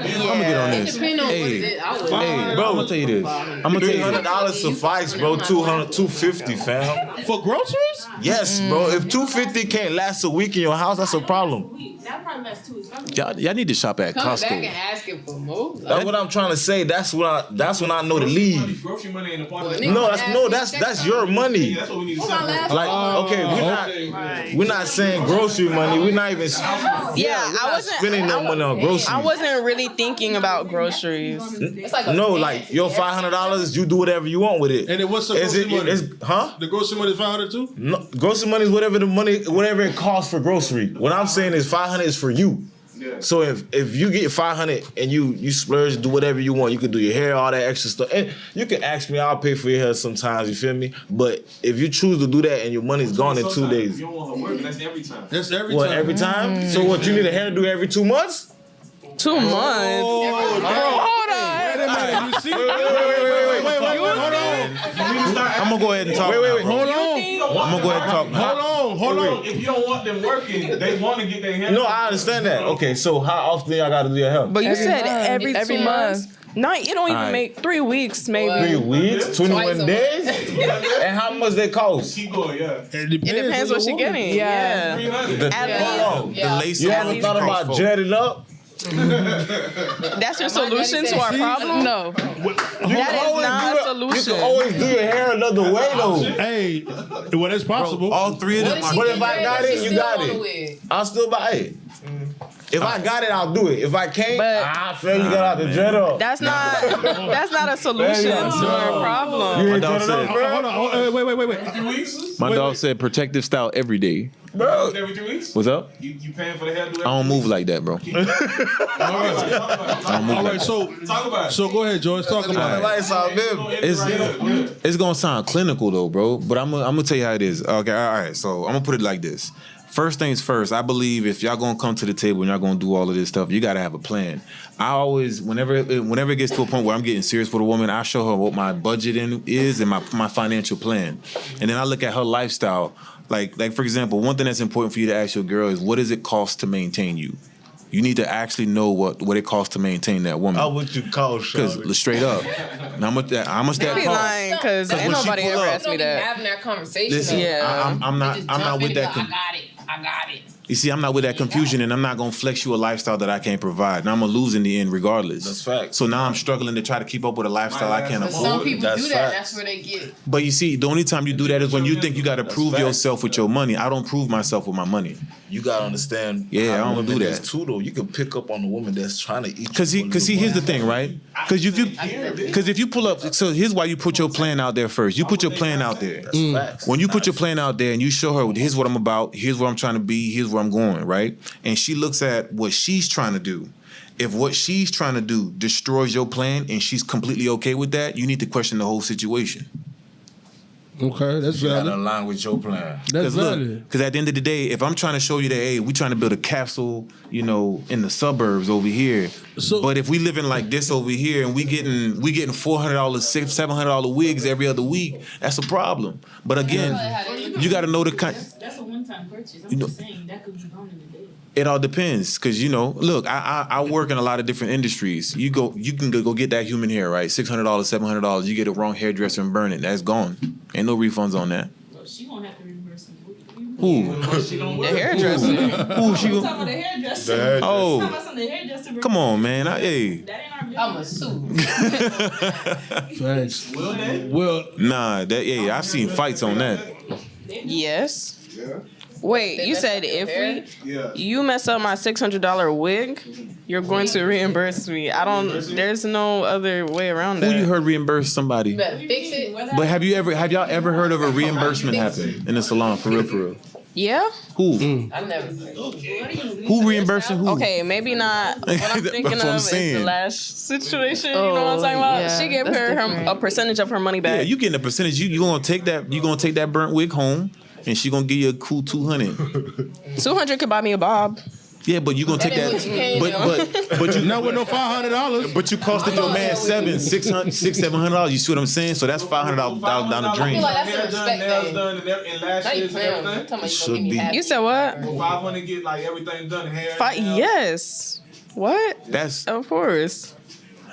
depends on what it is. I would. Hey, bro, I'm gonna tell you this. I'm gonna tell you this. $300 suffice, bro. 200, 250, fam. For groceries? Yes, bro. If 250 can't last a week in your house, that's a problem. That probably lasts 2 weeks. Y'all need to shop at Coming back and Costco. asking for more. That's what I'm trying to say. That's when I know to leave. Grocery money in the apartment. Well, That's your money. Yeah, that's what we need to Hold on, say. last Like, okay, we're not saying grocery money. We're not even. I wasn't spending no money on groceries. I wasn't really thinking about groceries. It's like a No, dance. like your $500, you do whatever you want with it. And then what's the Is grocery money? Huh? The grocery money is $500 too? No, grocery money is whatever it costs for grocery. What I'm saying is 500 is for you. Yeah. So if you get 500 and you splurge, do whatever you want, you can do your hair, all that extra stuff. And you can ask me, I'll pay for your hair sometimes. You feel me? But if you choose to do that and your money's gone in 2 Sometimes days, You don't want her working. That's every time. That's every what time. every time? So what? You need a hairdo every 2 months? 2 months. Hold on. Wait a minute. You see? Wait, Hold on. I'm gonna go ahead and talk. Wait. Hold on. I'm gonna go ahead and talk now. Hold on. If you don't want them working, they want to get their hair. No, I understand that. Okay, so how often y'all got to do your hair? But you said every 2 months. No, it don't even Alright. make 3 weeks, maybe. 3 weeks, 21 a days, and how much they cost? Keep going, yeah. It It depends what you're getting. Yeah. 300. The, At hold on. least. Yeah. The lace You on haven't the thought about crossfold. jetting up? That's your Am I solution ready to our to- problem? No. That is not a solution. You can always do your hair another way though. Hey, well, that's possible. All three of What them. if are- she But get if I dreads got and it, she you still got want a it. wig? I'll still buy it. If I got it, I'll do it. If I can't, But- I feel you got to jet up. That's not a solution to our problem. You ain't dog jetting said- up, bro? Hold on. Wait. 3 weeks? My dog said protective style every day. Bro, Every 3 weeks? What's up? You paying for the hairdo? I don't move like that, bro. Talk about All right, so it. so go ahead, George. Talk the about it. lights out, baby. It's- It's gonna sound clinical though, bro. But I'm gonna tell you how it is. Okay, all right. So I'm gonna put it like this. First things first, I believe if y'all gonna come to the table and y'all gonna do all of this stuff, you gotta have a plan. I always, whenever it gets to a point where I'm getting serious with a woman, I show her what my budget is and my financial plan, and then I look at her lifestyle. Like for example, one thing that's important for you to ask your girl is what does it cost to maintain you? You need to actually know what it costs to maintain that woman. How would you call Charlotte? Because straight up, how much They that be cost? lying because ain't when she nobody pull ever up- asked We me don't even that. having that conversation. Listen, though. Yeah. I'm They not just I'm not jump with in and that. go, I got it. You see, I'm not with that confusion, and I'm not gonna flex you a lifestyle that I can't provide. And I'm gonna lose in the end, regardless. That's facts. So now I'm struggling to try to keep up with a lifestyle I can't But afford. some people That's do that. facts. That's where they get it. But you see, the only time you do that is when you think you got to prove facts. yourself with your money. I don't prove myself with my money. You gotta understand. Yeah, how I don't women do is that. too though. You can pick up on a woman that's trying to eat. Cause see, here's the thing, right? Cause if you pull up, so here's why you put your plan out there first. You put your plan out there. That's facts. When you put your plan out there and you show her, here's what I'm about, here's where I'm trying to be, here's where I'm going, right? And she looks at what she's trying to do. If what she's trying to do destroys your plan and she's completely okay with that, you need to question the whole situation. Okay, that's You gotta valid. align with your plan. That's valid. Because at the end of the day, if I'm trying to show you that, hey, we trying to build a castle, in the suburbs over here. So- But if we living like this over here and we getting $400, $700 wigs every other week, that's a problem. But again, you got to know the kind. That's a one-time purchase. I'm You know- just saying that could be gone in a day. It all depends, because look, I work in a lot of different industries. You can go get that human hair, right? $600, $700. You get a wrong hairdresser and burn it. That's gone. Ain't no refunds on that. Well, she won't have to reimburse me. Who? The hairdresser. Who she I'm go? talking about the hairdresser. Oh, I'm talking about the hairdresser. come on, man. Hey. That ain't our business. I'm a suit. Thanks. Will they? Well, Nah, I've seen fights on that. Yes. Yeah. Wait, They you mess said up your hair? if Yeah. you mess up my $600 wig, you're going to reimburse me. There's no other way around Who that. you heard reimburse somebody? You better fix it. But have y'all ever heard of a reimbursement happen in the salon for real? Yeah? Who? I never. Who reimbursing who? Okay, maybe not. What I'm That's thinking what I'm of is the saying. last situation. You know what I'm talking about? yeah, She gave that's her different. a percentage of her money Yeah, back. you getting a percentage. You gonna take that burnt wig home, and she gonna give you a cool 200. 200 could buy me a bob. Yeah, but you gonna take That that. ain't what you came But you not with no $500. But you costed your man $700 You see what I'm saying? So that's $500 down the I drain. feel like that's a Hair respect done, nails thing. done, and last Now you year's playing. I'm everything. talking about you Should gonna get me be. happy. You said what? 500 get like everything done. Hair. nails. Yes. What? That's Of course.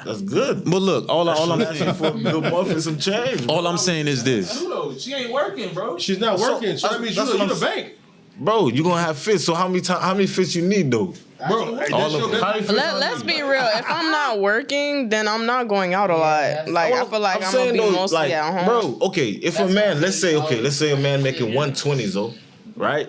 That's good. but look, all I'm saying, For a good month and some change. all I'm saying is this. Who though? She ain't working, bro. She's not working, so that means that's you what the I'm bank. Bro, you gonna have fits. So how many fits you need though? Bro, that's All of your- them. How many fits Let's be real. If I'm not working, then I'm not going out a lot. Like I feel like I'm gonna be mostly at home. Bro, okay, if a man, let's say a man making 120s though, right?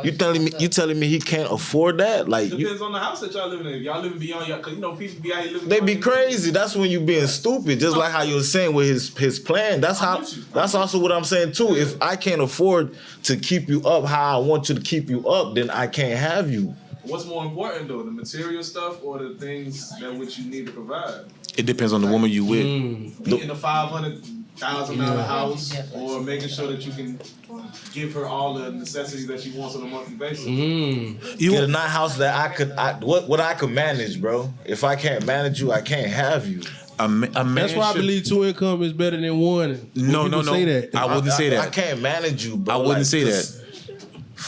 You telling me he can't afford that? Like you, Depends on the house that y'all living in. If y'all living beyond y'all, cause people be out here living. they be beyond- crazy. That's when you being stupid. Just like how you were saying with his plan. That's also what I'm saying too. If I can't afford to keep you up how I want you to keep you up, then I can't have you. What's more important though, the material stuff or the things that which you need to provide? It depends on the woman you with. Getting a $500,000 house, or making sure that you can give her all the necessities that she wants on a monthly basis. You Get a nice house that what I could manage, bro. If I can't manage you, I can't have you. a man That's why I should- believe 2 income is better than 1. When No, people no. Say that. I wouldn't say I that. can't manage you, bro. I wouldn't say just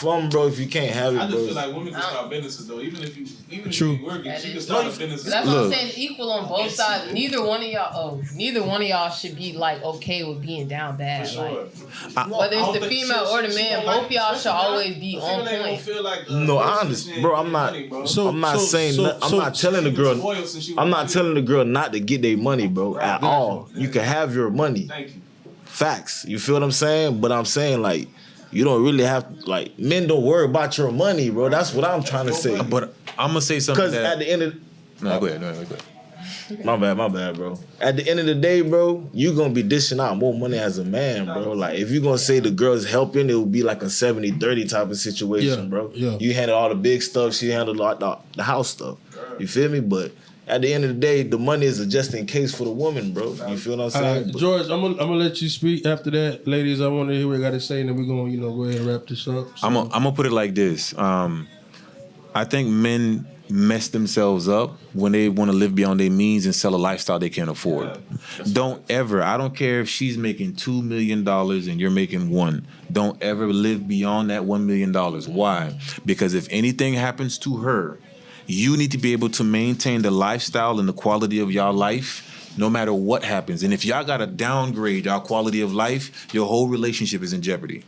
fun, bro. If you can't have it, I just bro. feel like women can start businesses though. Even if True. you working, That she can is start a true. business. That's what I'm Look. saying. Equal on both sides. Neither one of y'all should be like okay with being down bad. For sure. Like, whether it's the female or the man, both y'all should always be on point. Feel like, No, I understand, bro. I'm not. I'm not saying. I'm not telling the girl. I'm not telling the girl not to get their money, bro. At all. You can have your money. Thank you. Facts. You feel what I'm saying? But I'm saying like, you don't really have like men don't worry about your money, bro. That's what I'm trying to say. But I'm gonna say something Because at the end of no, go ahead. my bad, bro. At the end of the day, bro, you gonna be dishing out more money as a man, bro. Like if you gonna say the girl's helping, it will be like a 70-30 type of situation, bro. Yeah. You handle all the big stuff, she handle the house stuff. You feel me? But at the end of the day, the money is a just in case for the woman, bro. You feel what I'm saying? George, I'm gonna let you speak after that, ladies. I want to hear what you got to say, and then we're gonna go ahead and wrap this up. So. I'm gonna put it like this. I think men mess themselves up when they want to live beyond their means and sell a lifestyle they can't afford. Don't ever. I don't care if she's making $2 million and you're making $1 million. Don't ever live beyond that $1 million. Why? Because if anything happens to her, you need to be able to maintain the lifestyle and the quality of y'all life no matter what happens. And if y'all got to downgrade y'all quality of life, your whole relationship is in jeopardy.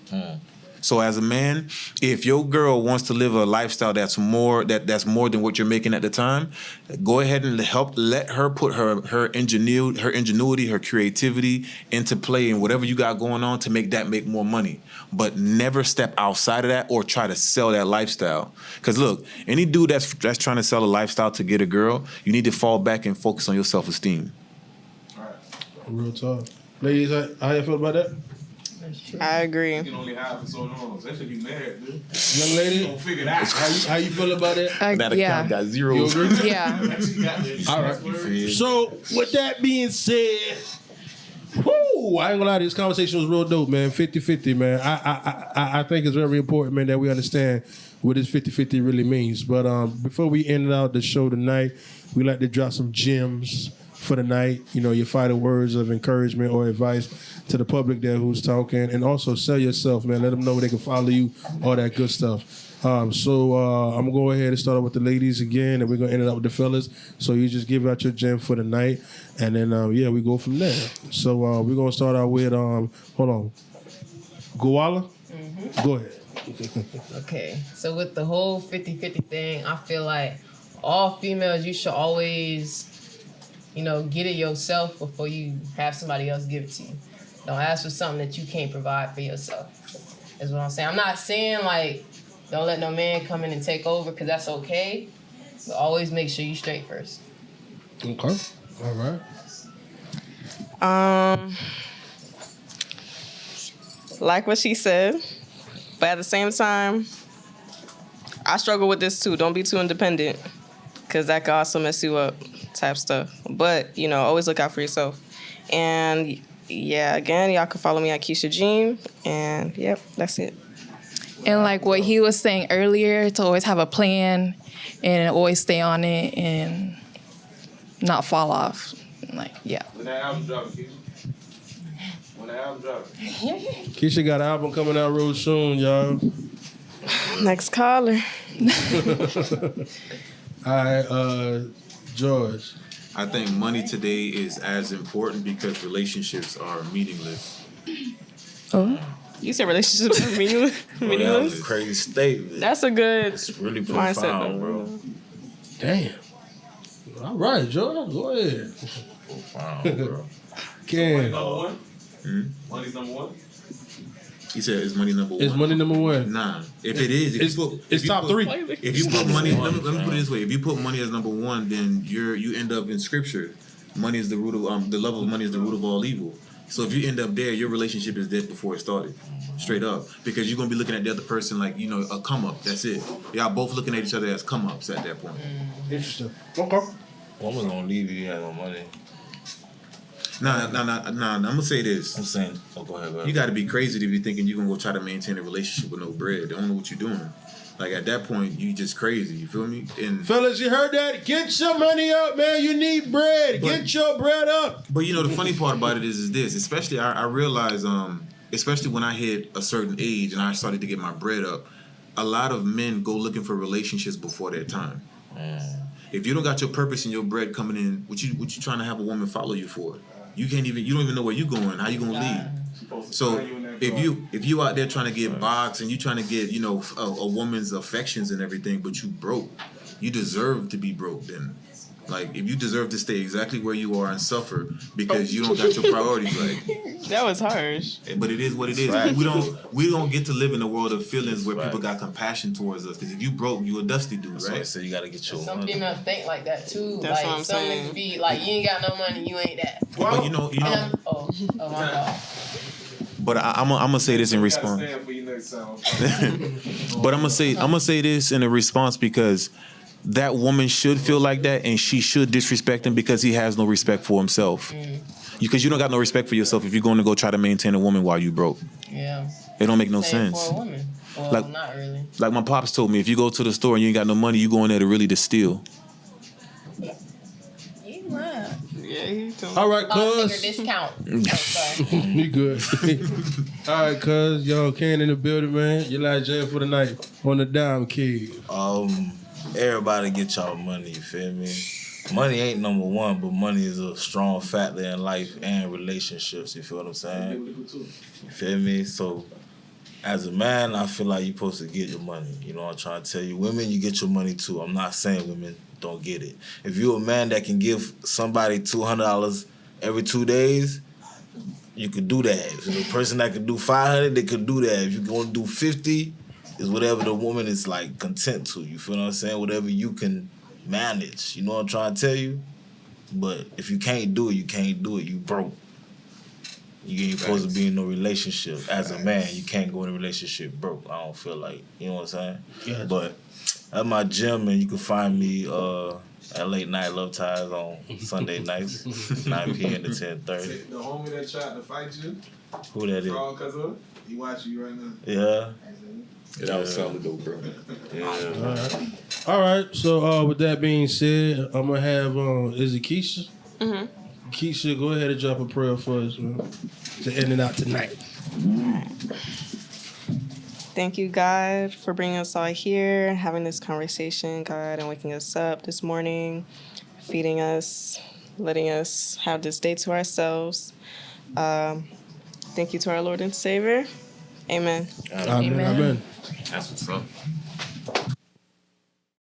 So as a man, if your girl wants to live a lifestyle that's more than what you're making at the time, go ahead and let her put her ingenuity, her creativity into play in whatever you got going on to make more money. But never step outside of that or try to sell that lifestyle. Because look, any dude that's trying to sell a lifestyle to get a girl, you need to fall back and focus on your self-esteem. Real talk, ladies. How you feel about that? I agree. You can only have for so long. Especially if you married, dude. Young lady, Don't figure that. how you feel about it? That Yeah. account got You zeros. agree? Yeah. All right. So with that being said, whoo, I ain't gonna lie, this conversation was real dope, man. 50-50, man. I think it's very important, man, that we understand what this 50-50 really means. But before we end out the show tonight, we like to drop some gems for the night. You know, your final words of encouragement or advice to the public there who's talking, and also sell yourself, man. Let them know where they can follow you, all that good stuff. So I'm gonna go ahead and start off with the ladies again, and we're gonna end it up with the fellas. So you just give out your gem for the night, and then we go from there. So we're gonna start out with hold on, Goala. Go ahead. Okay, so with the whole 50-50 thing, I feel like all females, you should always, get it yourself before you have somebody else give it to you. Don't ask for something that you can't provide for yourself. Is what I'm saying. I'm not saying like don't let no man come in and take over, because that's okay. But always make sure you straight first. Okay. All right. Like what she said, but at the same time, I struggle with this too. Don't be too independent, because that can also mess you up, type stuff. But always look out for yourself. And yeah, again, y'all can follow me at Keisha Jean, and yep, that's it. And like what he was saying earlier, to always have a plan and always stay on it and not fall off. Like, yeah. When that album dropping, Keisha? When the album dropping? Keisha got an album coming out real soon, y'all. Next caller. All right, George. I think money today is as important because relationships are meaningless. Oh. You said relationships are meaningless? That was a crazy statement. That's a good It's really mindset, profound, though. bro. Damn. All right, George. Go ahead. Profound, bro. Ken. Number one? Money's number one? He said, "Is money number one?" Is money number one? Nah. If it is, It's top three. If you put money, let me put it this way: if you put money as number one, then you end up in scripture. Money is the root of the love of money is the root of all evil. So if you end up there, your relationship is dead before it started, straight up, because you're gonna be looking at the other person like a come up. That's it. Y'all both looking at each other as come ups at that point. Interesting. Okay. Woman gonna leave you have no money. Nah. I'm gonna say this. I'm saying, go ahead. You got to be crazy to be thinking you're gonna go try to maintain a relationship with no bread. Don't know what you're doing. Like at that point, you just crazy. You feel me? And Fellas, you heard that? Get your money up, man. You need bread. Get your bread up. But the funny part about it is this. Especially, I realize, especially when I hit a certain age and I started to get my bread up, a lot of men go looking for relationships before their time. If you don't got your purpose and your bread coming in, what you trying to have a woman follow you for? You don't even know where you going. How you gonna lead? So if you out there trying to get boxed and you trying to get a woman's affections and everything, but you broke, you deserve to be broke. Then, like, if you deserve to stay exactly where you are and suffer because you don't got your priorities right. That was harsh. But it is what it is. Right. We don't get to live in a world of feelings where people got compassion towards us. Because if you broke, you a dusty dude, So I right? said you gotta get your Some money. females think like that too. That's like what I'm some saying. niggas be like, you ain't got no money, you ain't that. But you know. Oh my god. But I'm gonna say this in You gotta response. stand for your next sound. But I'm gonna say this in a response because that woman should feel like that, and she should disrespect him because he has no respect for himself. Because you don't got no respect for yourself if you're going to go try to maintain a woman while you broke. Yeah. It don't make no Same sense. for a woman. Well, Like- not really. Like my pops told me, if you go to the store and you ain't got no money, you go in there to really to steal. You lying. Yeah, he told All right, Bigger cuz. discount. Oh, sorry. You good. All right, cuz. Yo, Ken in the building, man. You like jail for the night on the Dime Cave. Everybody get y'all money, you feel me? Money ain't number one, but money is a strong factor in life and relationships, you feel what I'm saying? You feel me? So, as a man, I feel like you're supposed to get your money. You know what I'm trying to tell you? Women, you get your money too. I'm not saying women don't get it. If you're a man that can give somebody $200 every 2 days, you could do that. If you're a person that could do 500, they could do that. If you're going to do 50, is whatever the woman is like content to. You feel what I'm saying? Whatever you can manage. You know what I'm trying to tell you? But if you can't do it, you can't do it. You broke. You ain't supposed to be in no relationship. As a man, you can't go in a relationship broke. I don't feel like, you know what I'm saying? Gotcha. But at my gym, and you can find me at Late Night Love Ties on Sunday nights, 9 p.m. to 10:30. The homie that tried to fight you, Who that for all is? cause of, he watching you right now. Yeah. Yeah, that was solid though, bro. Yeah. All right. So with that being said, I'm gonna have is it Keisha? Keisha, go ahead and drop a prayer for us, man, to end it out tonight. Thank you, God, for bringing us all here, having this conversation, God, and waking us up this morning, feeding us, letting us have this day to ourselves. Thank you to our Lord and Savior. Amen. Amen. Amen. That's what's up.